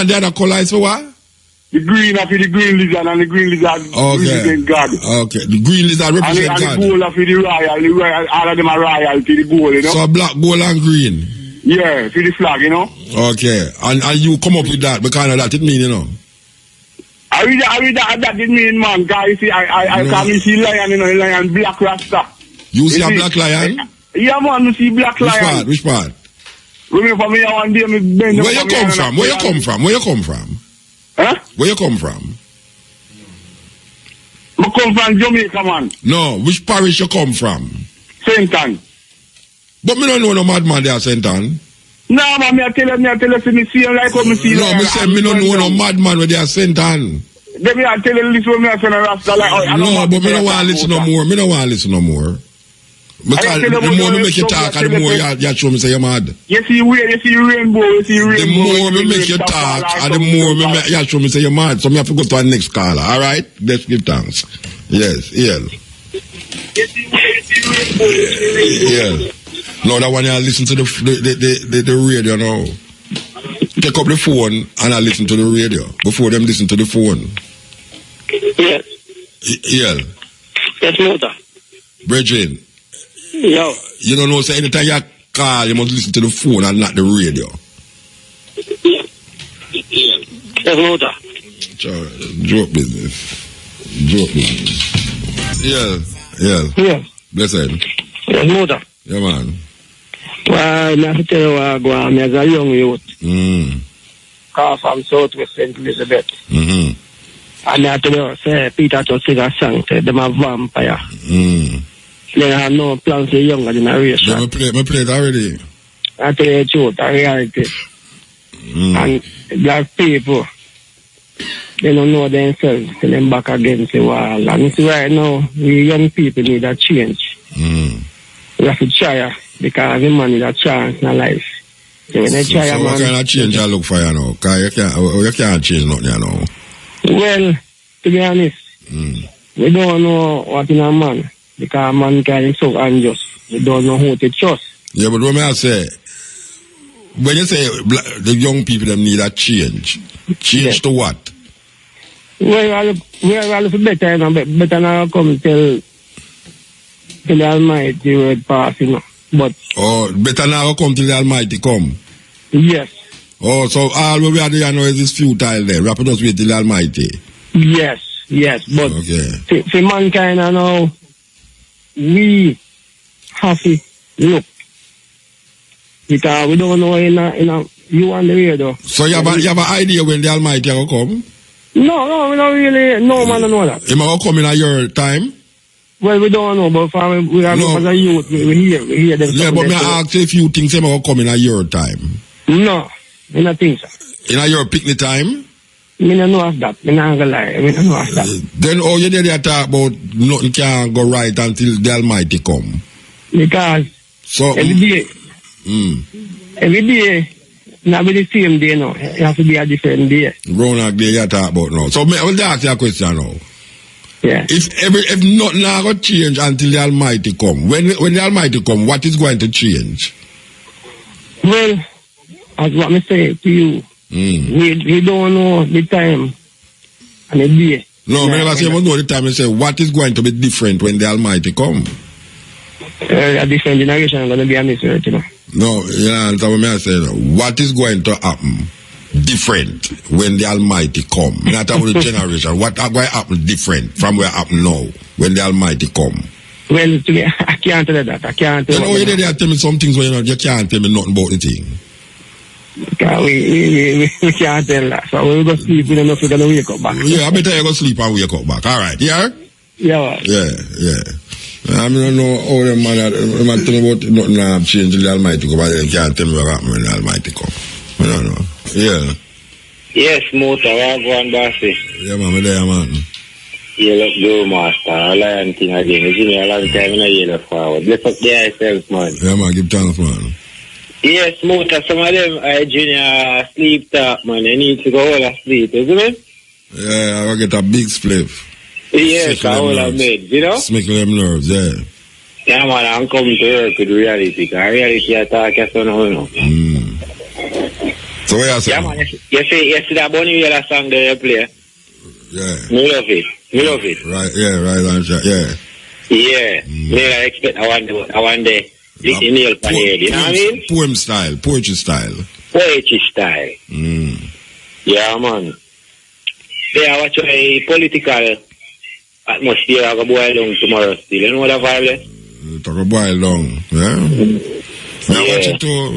the other color is for what? The green, I feel the green lizard and the green lizard represent God. Okay, the green lizard represent God. And the gold, I feel the royal, all of them are royal to the gold, you know. So black, gold and green. Yeah, for the flag, you know. Okay, and you come up with that because of that, it mean, you know. I read that it mean, man, because you see, I can see lion, you know, lion, black rasta. You see a black lion? Yeah, man, you see black lion. Which part? Remember me one day, me bend Where you come from? Where you come from? Huh? Where you come from? I come from Jamaica, man. No, which parish you come from? St. Ann. But me don't know no madman there, St. Ann. No, man, I tell you, me see him like how me see him. No, me say me don't know no madman where they are St. Ann. Then me I tell you, listen to me, I say, Rasta, like, no, but me don't want to listen no more. Me don't want to listen no more. Because the more me make you talk, and the more you show me say you're mad. You see rainbow. The more me make you talk, and the more you show me say you're mad. So me have to go to our next caller. All right? Let's give thanks. Yes, yeah. Yeah. No, that one I listen to the radio now. Take up the phone and I listen to the radio before them listen to the phone. Yes. Yeah. Yes, Mother. Bridget. Yo. You don't know, so anytime you call, you must listen to the phone and not the radio. Yes, Mother. Joke business. Yeah. Blessed. Yes, Mother. Yeah, man. Well, I have to tell you what I go on as a young youth. Come from Southwest St. Elizabeth. And I tell you, say, Peter just sing a song, say, them a vampire. They have no plans for younger generation. I play it already. I tell you the truth, a reality. And black people, they don't know themselves, so them back against the wall. And it's right now, we young people need a change. We have to try, because the man need a chance in life. So when they try, so what kind of change I look for you now? Because you can't change nothing you know. Well, to be honest, we don't know what in a man, because a man can be so unjust. We don't know who to trust. Yeah, but what may I say, when you say the young people them need a change to what? Well, we are a little better, you know, better now come till the Almighty word pass, you know. But better now come till the Almighty come. Yes. Oh, so all we are doing now is this futile there. Wrap it us with the Almighty. Yes. But for mankind now, we have to look. Because we don't know you on the radio. So you have an idea when the Almighty will come? No, we don't really, no man don't know that. He will come in your time? Well, we don't know, but we are as a youth, we hear them. Yeah, but may I ask if you think he will come in your time? No, I don't think so. In your picnic time? I don't know of that. I don't know lie. I don't know of that. Then all you did talk about nothing can go right until the Almighty come? Because every day, not be the same day now. It has to be a different day. Groundhog Day you talk about now. So I will ask you a question now. Yeah. If nothing now going to change until the Almighty come, when the Almighty come, what is going to change? Well, as what I say to you, we don't know the time and the day. No, I never say we know the time. I say what is going to be different when the Almighty come? A different generation is going to be a mystery, you know. No, you know, that's what I say. What is going to happen different when the Almighty come? Not about the generation. What is going to happen different from where it happen now when the Almighty come? Well, to me, I can't tell you that. I can't tell you. You know, you tell me some things where you can't tell me nothing about the thing. Because we can't tell that. So when we go sleep, we don't know if we're going to wake up back. Yeah, I better you go sleep and wake up back. All right, yeah? Yeah. I don't know how the man tell me about nothing change the Almighty come, but they can't tell me what happened when the Almighty come. I don't know. Yeah. Yes, Motor, I have one BAYSEE. Yeah, man, there, man. You look good, master. I learn thing again. You see me a long time in a year forward. Let's up there yourself, man. Yeah, man, give thanks, man. Yes, Motor, some of them are junior sleep talk, man. They need to go all asleep, isn't it? Yeah, I will get a big spliff. Yes, I will have made, you know? Smickle them nerves, yeah. Yeah, man, I'm coming to work with reality. Because reality attack is on, you know. So what you saying? Yeah, man, you see that Bonnie Wheeler song that you play? Yeah. Me love it. Right, yeah, right answer, yeah. Yeah. Me expect I want the nail pan head, you know what I mean? Poem style, poetry style. Poetry style. Yeah, man. Yeah, watch a political atmosphere I go boil down tomorrow still. You know what I vibe? Talk a boil down, yeah? Now watch it too,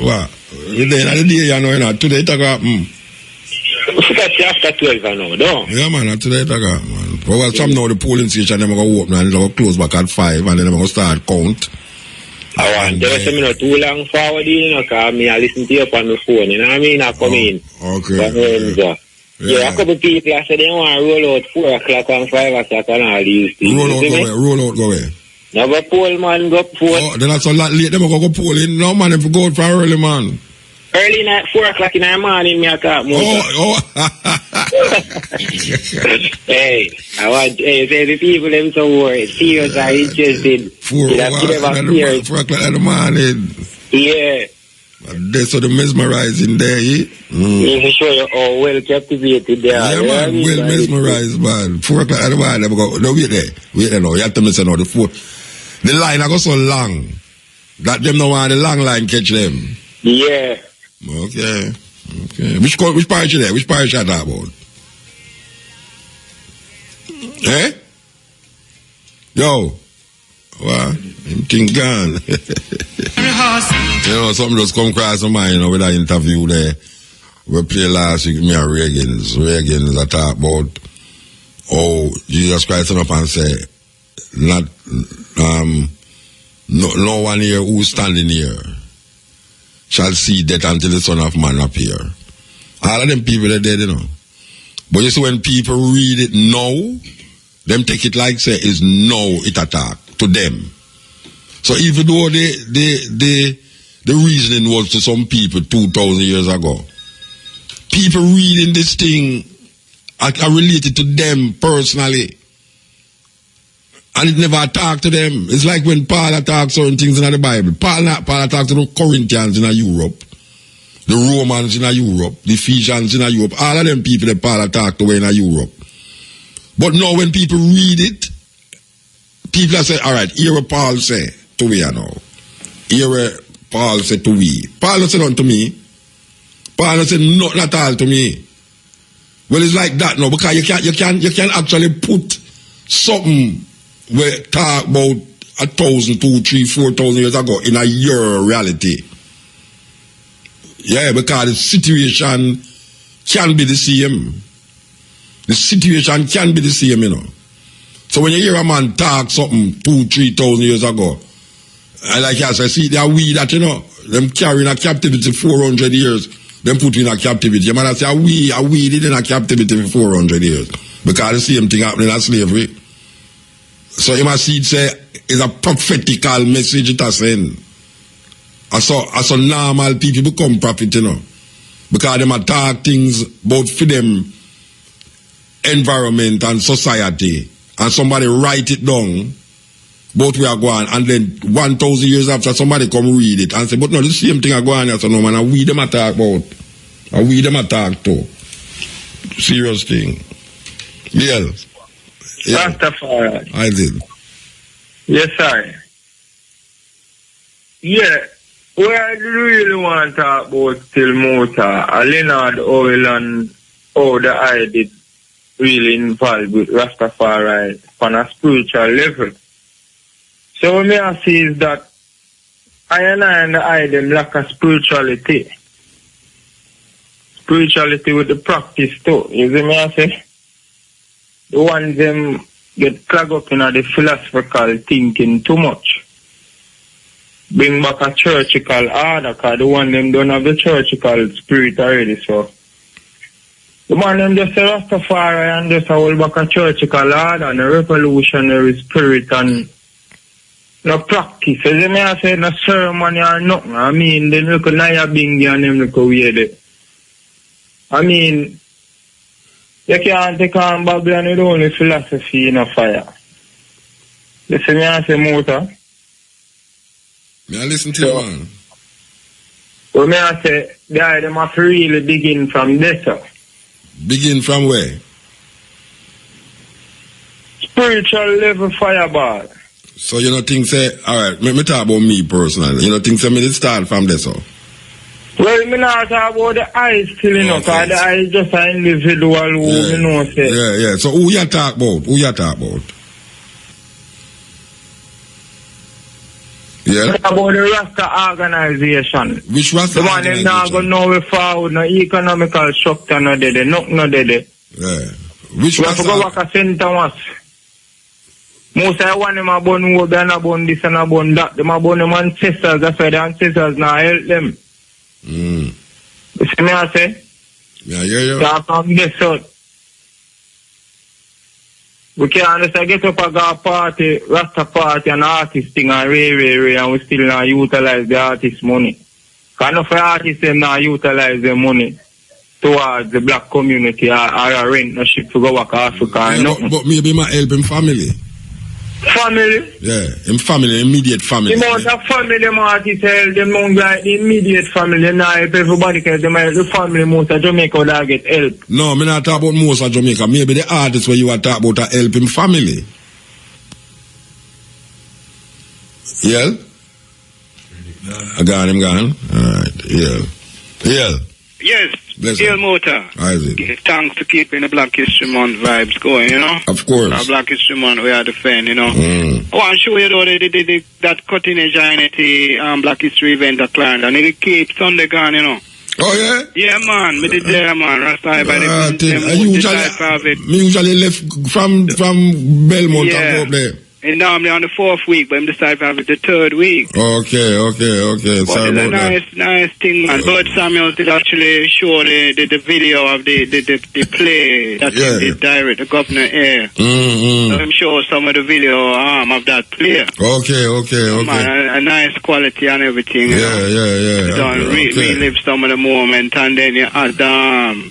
what? The day, you know, today it happen. That's after 12 I know, don't? Yeah, man, today it happen, man. Well, some now the polling station, they're going to open and they're going to close back at 5 and then they're going to start count. I want to say, too long forward, you know, because I listen to you on the phone, you know what I mean? I come in. Okay. Yeah, a couple people I said they want to roll out 4 o'clock and 5 o'clock and all these things. Roll out, go away. Now go poll, man, go poll. Oh, then that's a lot late, they're going to go polling. No, man, if you go out for early, man. Early night, 4 o'clock in the morning, me I talk more. Hey, say the people them so worried. Serious are interested. 4 o'clock in the morning. Yeah. That's so the mesmerizing there, eh? You can show you how well captivated they are. Yeah, man, well mesmerized, man. 4 o'clock in the morning, no, wait there now. You have to listen now, the line I go so long that them no want the long line catch them. Yeah. Okay. Which parish you there? Which parish you talk about? Eh? Yo. What? Him think gone. You know, something just come across my mind, you know, with that interview there. We played last week, me and Reagans. Reagans I talk about Oh, Jesus Christ stand up and say, not no one here who's standing here shall see death until the Son of Man appear. All of them people are dead, you know. But you see, when people read it now, them take it like say is now it attack to them. So even though the reasoning was to some people 2,000 years ago, people reading this thing are related to them personally. And it never attacked to them. It's like when Paul attacked certain things in the Bible. Paul attacked to the Corinthians in Europe, the Romans in Europe, the Ephesians in Europe, all of them people that Paul attacked away in Europe. But now when people read it, people are saying, all right, here what Paul say to we now. Here what Paul said to we. Paul said unto me. Paul said nothing at all to me. Well, it's like that now because you can actually put something where talk about 1,000, 2,000, 3,000, 4,000 years ago in your reality. Yeah, because the situation can be the same. The situation can be the same, you know. So when you hear a man talk something 2,000, 3,000 years ago, like I said, see, they are we that, you know, them carrying a captivity 400 years, them put in a captivity. You might say, we did in a captivity for 400 years. Because the same thing happening in slavery. So you must see it say, it's a prophetical message it has sent. So normal people become prophet, you know. Because them attack things both for them environment and society. And somebody write it down. Both we are going, and then 1,000 years after somebody come read it and say, but no, the same thing are going on. So no man, and we them attack about. And we them attack too. Serious thing. Yeah. Rastafari. I did. Yes, sir. Yeah. Where I really want to talk about still motor, Leonard Oil and how the I did really involved with Rastafari on a spiritual level. So what I see is that I and the I them lack a spirituality. Spirituality with the practice too. You see me I say? The ones them get clogged up in the philosophical thinking too much. Bring back a churchical order, because the one them don't have the churchical spirit already, so. The man them just say Rastafari and just hold back a churchical order and a revolutionary spirit and no practice. As I may have said, no ceremony or nothing. I mean, they look Naya Bingi and them look weird. I mean, you can't take on Babylon with only philosophy in a fire. You see me I say, Motor? May I listen to you, man? Well, me I say, guys, they must really begin from this, sir. Begin from where? Spiritual level fireball. So you don't think say, alright, let me talk about me personally. You don't think say me did start from this, so? Well, me not talk about the eyes still, you know, because the eyes just an individual who, you know, say. Yeah. So who you talk about? Yeah? Talk about the Rasta organization. Which Rasta organization? The one them not going nowhere forward, no economical structure, no dead, no dead. Yeah. Which Rasta? We have to go back a center once. Most of the one them are born who be and born this and born that. Them are born them ancestors, that's why the ancestors now help them. You see me I say? Yeah, yeah. Talk from this out. We can't just get up and go a party, Rasta party and artist thing and ray, and we still not utilize the artist money. Because enough of artists them not utilize their money towards the black community or a rent no ship to go back to Africa. Yeah, but maybe my help him family. Family? Yeah, in family, immediate family. The amount of family them artists help, them don't like the immediate family, they not help everybody because they might the family most of Jamaica would get help. No, I'm not talking about most of Jamaica. Maybe the artists where you are talking about are helping family. Yeah? I'm gone. Alright, yeah. Yes, Bless Dear Motor. Isaac. Thanks to keeping the Black History Month vibes going, you know. Of course. Our Black History Month, we are the fan, you know. I want to show you though, that cutting edge unity Black History event at Clarendon. It keeps on the gun, you know. Oh, yeah? Yeah, man. Me did there, man. Rastafari by me usually left from Belmont and go up there. And now I'm on the 4th week, but I'm decided to have it the 3rd week. Okay. But Sorry it's a about nice thing, man. Bud Samuels did actually show the video of the play that he did direct the governor here. So I'm sure some of the video of that play. Okay. Man, a nice quality and everything. Yeah. Done relive some of the moment, and then you add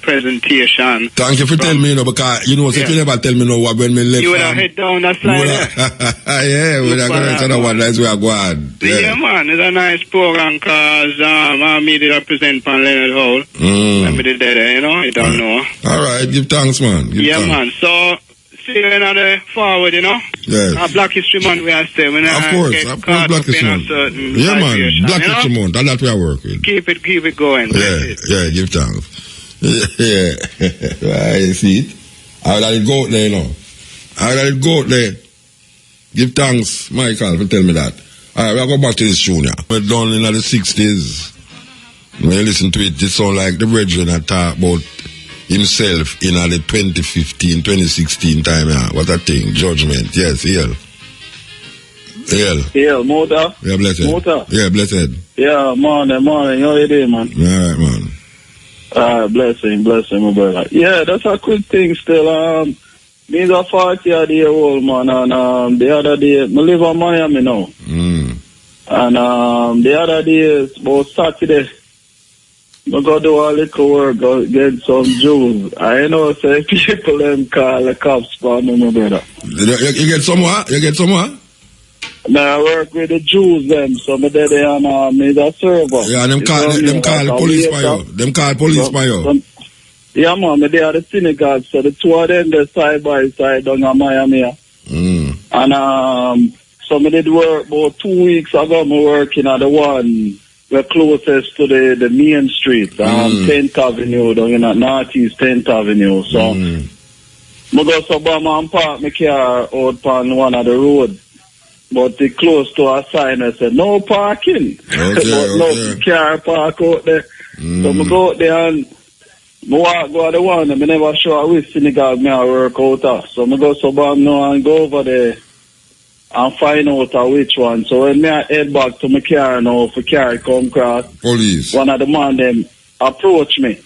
presentation. Thank you for telling me, because if you never tell me what when me left. You would have head down that slide. Yeah, we're going to one. That's where I go on. Yeah, man, it's a nice program because I made it represent on Leonard Hall. I did that, you don't know. All right, give thanks, man. Man. So, see you another forward, Yes. Black History Month, we are saying. Of course, Black History Month. Yeah, man, Black History Month, and that's where I work with. Keep it going. Yeah, give thanks. Yeah, I see it. I let it go there, I let it go there. Give thanks, Michael, for telling me that. All right, we'll go back to this tune. We're done in the 60s. When you listen to it, it sounds like the brethren that talk about himself in the 2015, 2016 time. What a thing, judgment. Yes, EL. Motor. Yeah, blessed. Motor. Yeah, blessed. Yeah, morning. How you doing, man? All right, man. Blessing, my brother. Yeah, that's a quick thing still. Me's a 40-year-old man, and the other day, I live in Miami now. And the other day, about Saturday, I go do a little work, go get some Jews. I know, say people them call the cops for me, my brother. You get somewhere? Now I work with the Jews them, so me there and me the server. Yeah, them call police by you. Them call police by you. Yeah, man, they are the synagogue, so the two of them, they're side by side down in Miami. And so I did work about 2 weeks ago, I'm working at the one we're closest to the main street, 10th Avenue, down in Northeast 10th Avenue. So I go to Obama and park my car out on one of the road. But they close to a sign that said, no parking. No car park out there. So I go out there and I go to the one, and I never sure which synagogue I work out of. So I go to Obama now and go over there and find out which one. So when I head back to my car now, for car come across, police. One of the man them approach me.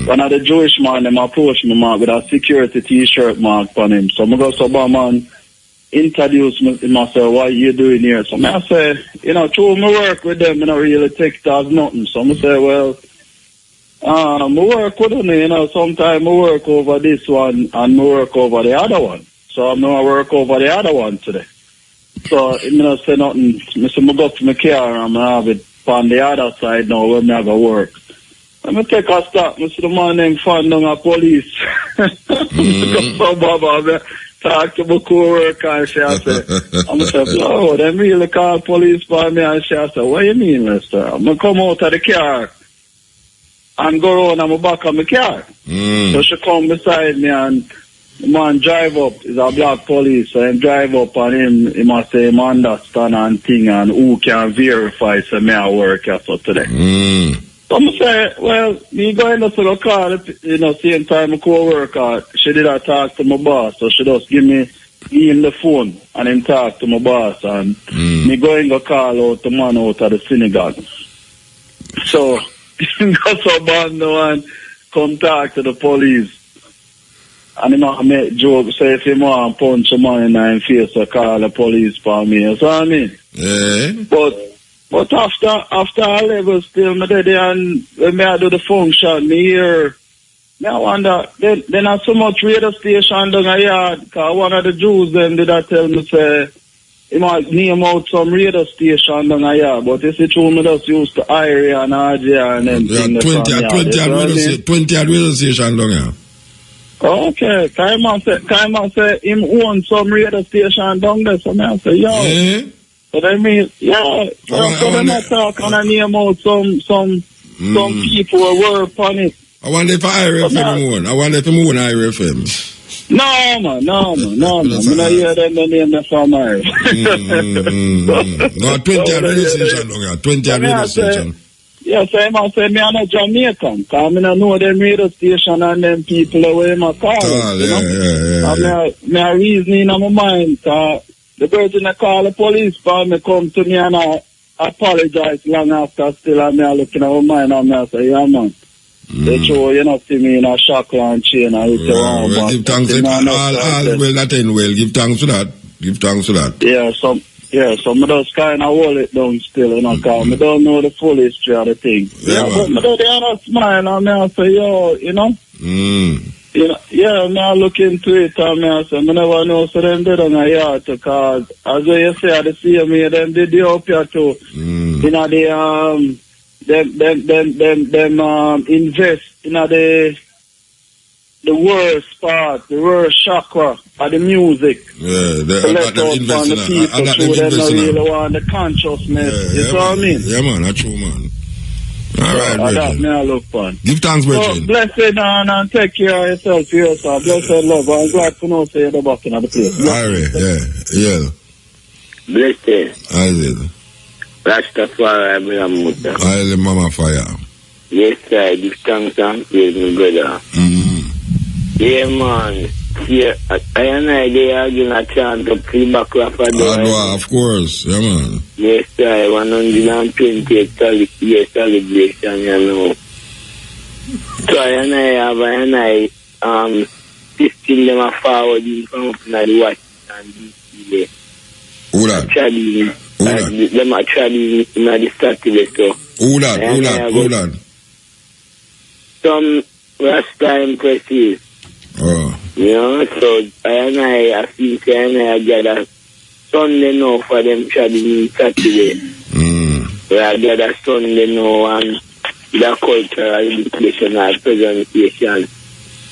One of the Jewish man them approach me, mark, with a security t-shirt mark on him. So I go to Obama and introduce myself, what you doing here? So I say, through my work with them, I don't really take it as nothing. So I say, well, I work with them, sometimes I work over this one and I work over the other one. So I'm going to work over the other one today. So I don't say nothing. I say, I go to my car and I have it on the other side now where I go work. I'm going to take a stop. I see the man named Fan down a police. Talk to my co-worker and she say, I'm say, oh, them really call police for me, and she say, what do you mean, mister? I'm going to come out of the car and go around on the back of my car. So she come beside me and the man drive up. He's a black police, so he drive up and he must say, him understand and thing and who can verify so me I work here so today. So I say, well, me going to the car, same time my co-worker, she did not talk to my boss, so she just give me in the phone and then talk to my boss, and me going to call out the man out of the synagogue. So, he got so bad now and come talk to the police. And he might make joke, say if he want to punch a man in his face, so call the police for me, you see what I mean? Yeah. But after I level still, me there and when I do the function, me hear, I wonder, then not so much radio station down a yard, because one of the Jews then did I tell me, say, he might name out some radio station down a yard, but you see true, me just used to Irie and RJ and then 20 radio station down here. Okay, Kaiman say, him own some radio station down there, so I say, yo. Yeah. But I mean, yeah, so they're not talking and name out some people who work on it. I wonder if IRFM own. I wonder if I'm own IRFM. No, man. I don't hear them name them from IRFM. No, 20 radio station, 20 radio station. Yes, I must say, me I'm a Jamaican. Because I know them radio station and them people away my call. Yeah. Me a reason in my mind. The person that call the police for me come to me and I apologize long after still. And me looking at my mind and I say, yeah, man. They show you not see me in a shackle and chain. And well, give thanks to that end well. Give thanks to that. Give thanks to that. So I just kind of hold it down still, you know, because I don't know the full history of the thing. But I don't smile and I say, yo, you know. I look into it and I say, I never know, so them did on a yard because, as you say, I see me, them did the up here too. You know, them invest in the worst part, the worst chakra of the music. Yeah, let out on the people so they don't really want the consciousness. You know what I mean? Yeah, man, that's true, man. All right, Bridget. That I look fun. Give thanks, Bridget. So, blessed and take care of yourself, yourself. Blessed love. I'm glad to know you're the back in the place. All right, yeah. Blessed. I did. Rastafari, my mother. I live Mama Fire. Yes, I give thanks and praise, my brother. Yeah, man. Yeah, I and I, they are going to chant up the back of of course. Yeah, man. Yes, I 128th year celebration, you know. So I and I 15 them are forward in front of the watch and this. Who that? Them actually in the Saturday, so. Who that? Some Rasta impressive. You know, so I think I gather Sunday now for them trading Saturday. Where I gather Sunday now and the cultural educational presentation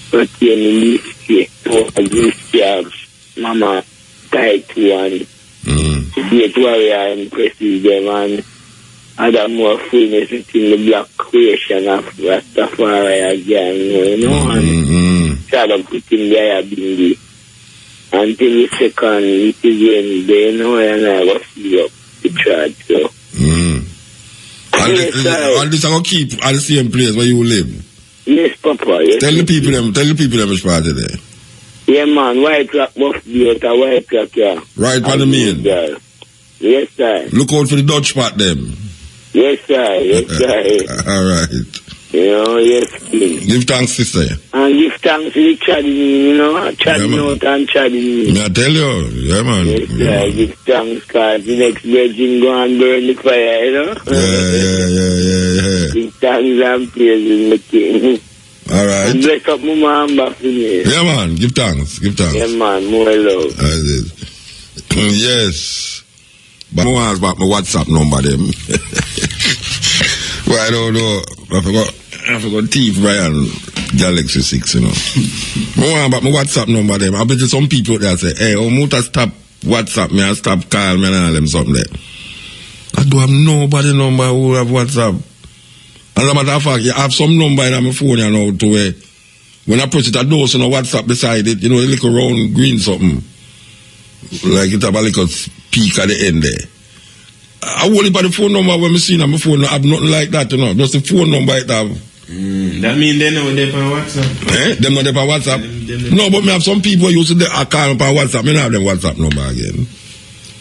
pertaining this year. So this year, Mama tight one. Great warrior impresses them and other more fullness in the black creation of Rastafari again, you know, and start up putting their bingy. Until the second, it is when they know and I was see up the charge, so. And this I will keep at the same place where you live. Yes, Papa. Yes, tell the people them which part of there. Yeah, man, White Rock Buff Theater, White Rock, yeah. Right on the main. Yes, sir. Look out for the Dutch spot, them. Yes, sir. All right. You know, yes, please. Give thanks, sister. And give thanks to the chatting, you know, chatting out and chatting. May I tell you? Yeah, man. Yes, sir. Give thanks, because the next virgin go and burn the fire, you know? Yeah. Give thanks and praise the king. All right. And bless up my mom back in here. Yeah, man. Give thanks. Yeah, man. More love. Yes. But I want about my WhatsApp number, them. Well, I don't know. I forgot Thief Brian Galaxy 6, you know. I want about my WhatsApp number, them. I bet you some people there say, hey, how much I stop WhatsApp me and stop call me and all them something there. I don't have nobody number who have WhatsApp. As a matter of fact, you have some number in my phone, you know, to where when I press it, I do so no WhatsApp beside it, you know, a little round green something. Like it have a little peak at the end there. I only by the phone number when I see on my phone, I have nothing like that, you know. Just the phone number it have. That means they know they're on WhatsApp. Them not there on WhatsApp. No, but me have some people used to call me on WhatsApp. Me not have them WhatsApp number again.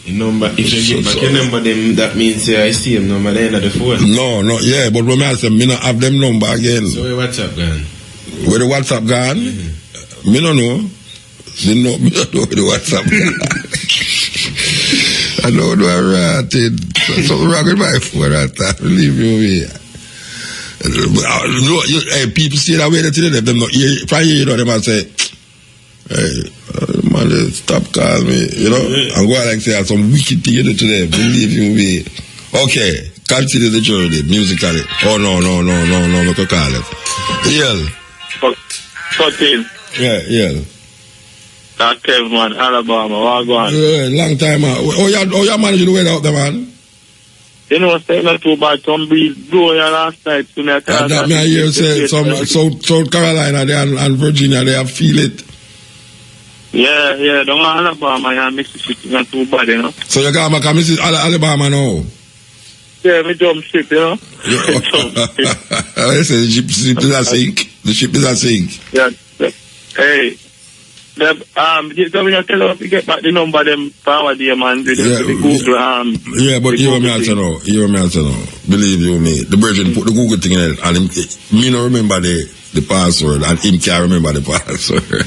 Number, if you give back your number, them, that means I see them number at the end of the phone. No, yeah, but when I say me not have them number again. So where WhatsApp gone? Where the WhatsApp gone? Me don't know. Me don't know where the WhatsApp gone. I don't know I'm something wrong with my phone at that. Leave me here. Hey, people see that way today, them not hear, if I hear, you know, them I say, hey, man, stop calling me, you know. I'm going to like say some wicked thing today. Believe you me. Okay, continue the journey musically. Oh no, look at call it. Yell. 14. Yeah. That Kev, man, Alabama, what going on? Long time, man. Oh, you managed to weather out there, man? You know, say not too bad, some breeze blow your last night. So that me I hear say some South Carolina and Virginia, they have feel it. Yeah, don't Alabama and Mississippi not too bad, you know. So you got Mississippi, Alabama now? Yeah, me jump ship, you know. I say the ship is a sink. The ship is a sink. Yeah. Hey. You tell us to get back the number them power there, man. The Google yeah, but you me also know. Believe you me. The virgin put the Google thing in it, and me no remember the password, and him can't remember the password.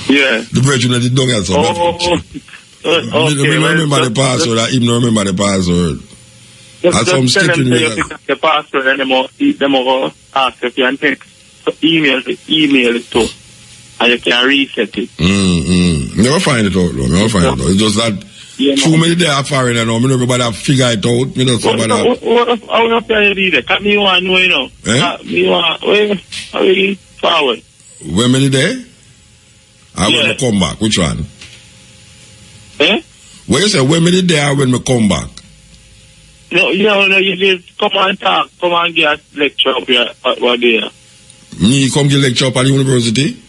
Yeah. The virgin that did don't get so. Me remember the password, and him no remember the password. Just tell them the password, and them will ask if you can take email it to. And you can reset it. Never find it out, though. It's just that too many days are foreign, and I know everybody have figure it out. Me know somebody. How can you do that? Can me want to know, you know? Me want to forward. When many days? I when I come back. Which one? When you say when many days I when I come back? No, you just come and talk. Come and get a lecture up here. What day? Me come get lecture up at the university?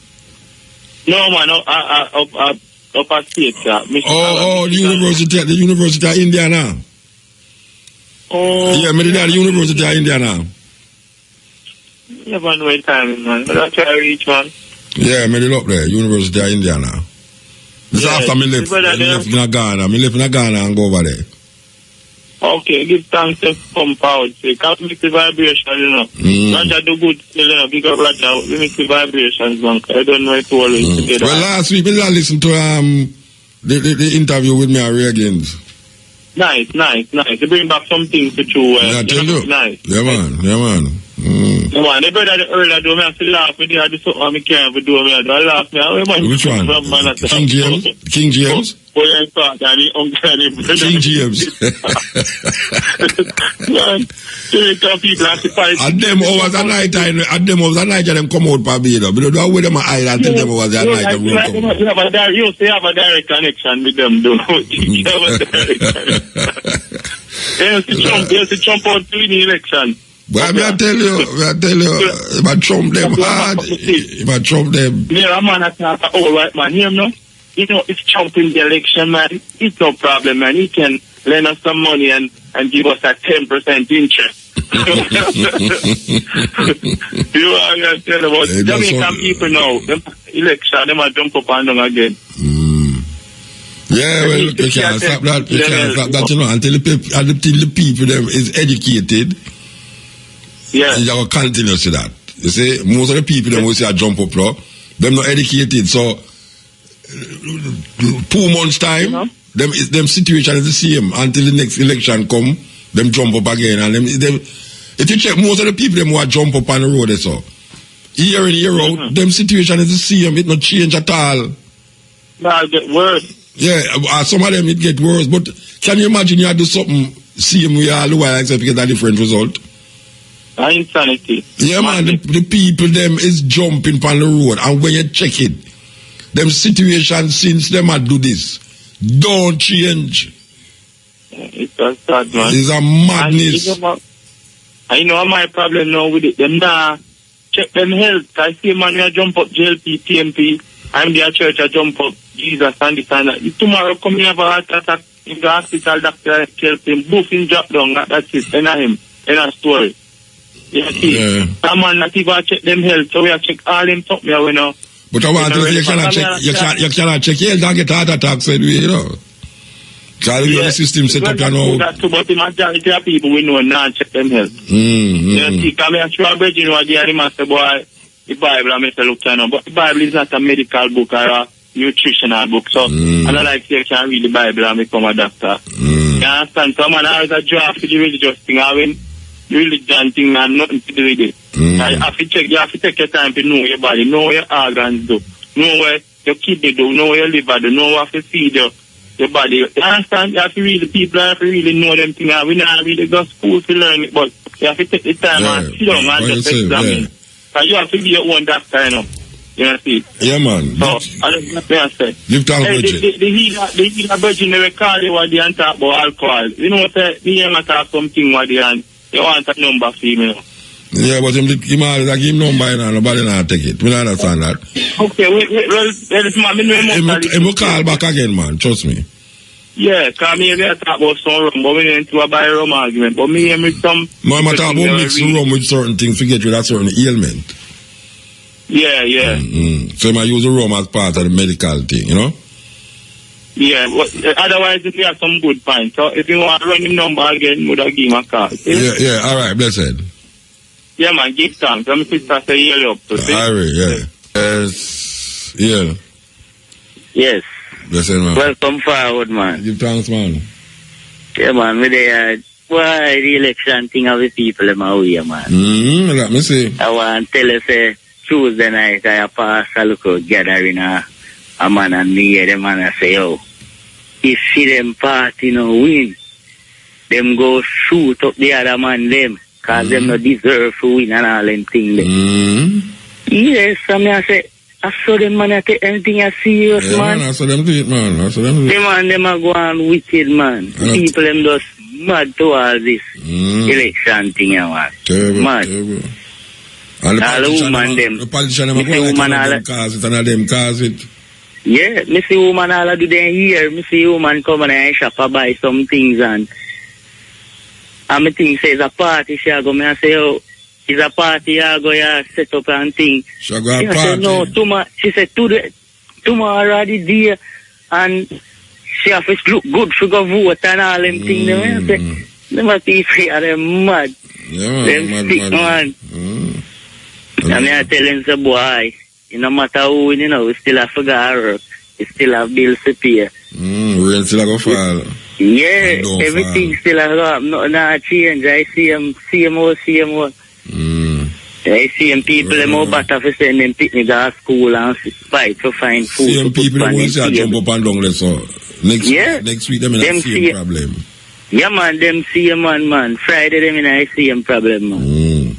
No, man, up at state, sir. The University of Indiana. Yeah, me did at the University of Indiana. Never know time, man. That's where I reach, man. Yeah, me did up there, University of Indiana. This after me left in Ghana. Me left in Ghana and go over there. Okay, give thanks to come forward. Say, can't make the vibration, you know. Roger do good, you know, big up Roger. We make the vibrations, man. I don't know it all together. Well, last week, we listened to the interview with me and Reagans. Nice. They bring back some things to chew. I tell you. Nice. Yeah, man. Come on, the brother earlier do me have to laugh with you. I do something I can't do me. I laugh me. Which one? King James? King James. People have to fight. At them hours a night, them come out Barbados. But don't wait them an island till them hours a night. You say have a direct connection with them, though. You have a direct connection. There's a Trump out to the election. But I tell you, if I trump them hard, Yeah, I'm on a talk, all right, man. You know, it's Trump in the election, man. It's no problem, man. He can lend us some money and give us a 10% interest. You know what I'm telling about? Jamaican people now, them election, they might jump up and down again. Yeah, well, you can't stop that. You can't stop that, you know, until the people them is educated. Yeah. You have to continue to that. You see, most of the people them will say I jump up, bro. Them not educated, so 2 months time, them situation is the same until the next election come. Them jump up again, and them if you check most of the people them who are jump up on the road, so year in year out, them situation is the same. It not change at all. Nah, it get worse. Yeah, some of them it get worse. But can you imagine you do something same way all the while except you get a different result? Insanity. Yeah, man, the people them is jumping on the road, and when you check it, them situation since them do this, don't change. It's a sad, man. It's a madness. I know my problem now with it. Them nah check them health. I see man you jump up JLP, TMP. I'm the church I jump up Jesus and this and that. Tomorrow come here have a heart attack in the hospital, doctor help him, boof him drop down, that's it. And a story. You see, some man not even check them health, so we have check all them something we know. But I want to say you cannot check health and get heart attacks, you know. Because the system set up, you know. That's too, but the majority of people we know not check them health. You see, because I'm sure you know, the master boy, the Bible, I'm look you know, but the Bible is not a medical book or a nutritional book, so I don't like to can read the Bible and become a doctor. You understand? So man, I was a draft for the religious thing, I mean, religion thing and nothing to do with it. You have to take your time to know your body, know what your organs do, know where your kidney do, know where your liver do, know what to feed your body. You understand? You have to really, people have to really know them things. We not really go to school to learn it, but you have to take the time and sit down and just examine. Because you have to be your own doctor, you know. You see? Yeah, man. So, I don't say. You've done the healer virgin, they call you what they and talk about alcohol. You know what the healer talk something what they and you want a number for him, you know. Yeah, but him always give him number and nobody not take it. We don't understand that. Okay, well, He will call back again, man. Trust me. Yeah, come here, I talk about some rum, but we didn't into a buy rum argument. But me and some... Man, I talk about mixing rum with certain things to get rid of certain ailment. Yeah. So I use the rum as part of the medical thing, you know? Yeah, otherwise if you have some good points. So if you want to run him number again, would I give him a call? Yeah, alright, blessed. Yeah, man, give thanks. I'm sister say you up to see. Alright, yeah. Yes. Yeah. Yes. Blessed, man. Welcome forward, man. Give thanks, man. Yeah, man, with the the election thing of the people in my way, man. Let me see. I want to tell you, say, Tuesday night, I pass a look out gathering a man and me, the man, I say, yo, if see them party no win, them go shoot up the other man, them, because them no deserve to win and all them things. Yes, I mean, I say, I saw them man I take anything as serious, man. I saw them do it, man. Them are going wicked, man. People them just mad to all this election thing, man. Terrible, mad. Terrible. And the politician them go like them cause it and them cause it. Yeah, me see woman all do them here. Me see woman come and shop and buy some things and me think say it's a party she go me and say, oh, it's a party, I go set up and thing. She go a party? Said, no, she said, tomorrow already there, and she have to look good for go vote and all them things. I say, them people are mad. Yeah, them sick, man. And I tell him, say, boy, no matter who, we still have to go work. We still have bills to pay. Rain still go fall. Yeah, everything still have to go. Nothing change. I see him. I see them people, them more better for send them pick me to school and fight to find food. See them people that will say jump up and down there, so next week them in the same problem. Yeah, man, them see man. Friday them in the same problem, man.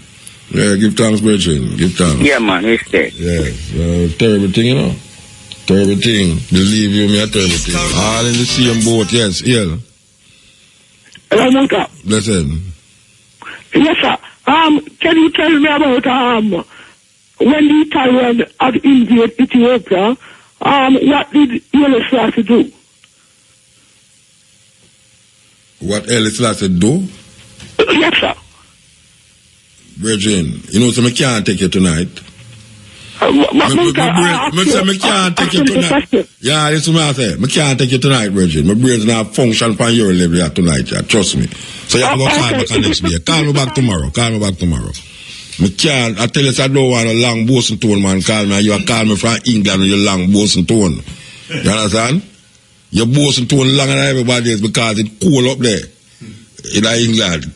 Yeah, give thanks, Bridget. Give thanks. Yeah, man, respect. Yes, terrible thing, you know. Terrible thing. Believe you me, a terrible thing. All in the same boat, yes, yeah. Hello, Monka. Listen. Yes, sir. Can you tell me about when the Taliban had invaded Ethiopia? What did Haile Selassie do? What Haile Selassie do? Yes, sir. Virgin, you know, so I can't take you tonight. I can't take you tonight. Yeah, that's what I say. I can't take you tonight, Virgin. My brain's not function on your level tonight, trust me. So you have to go call back next day. Call me back tomorrow. I can't. I tell you, I don't want a long Boston tone, man. Call me. You call me from England with your long Boston tone. You understand? Your Boston tone longer than everybody is because it's cool up there in England.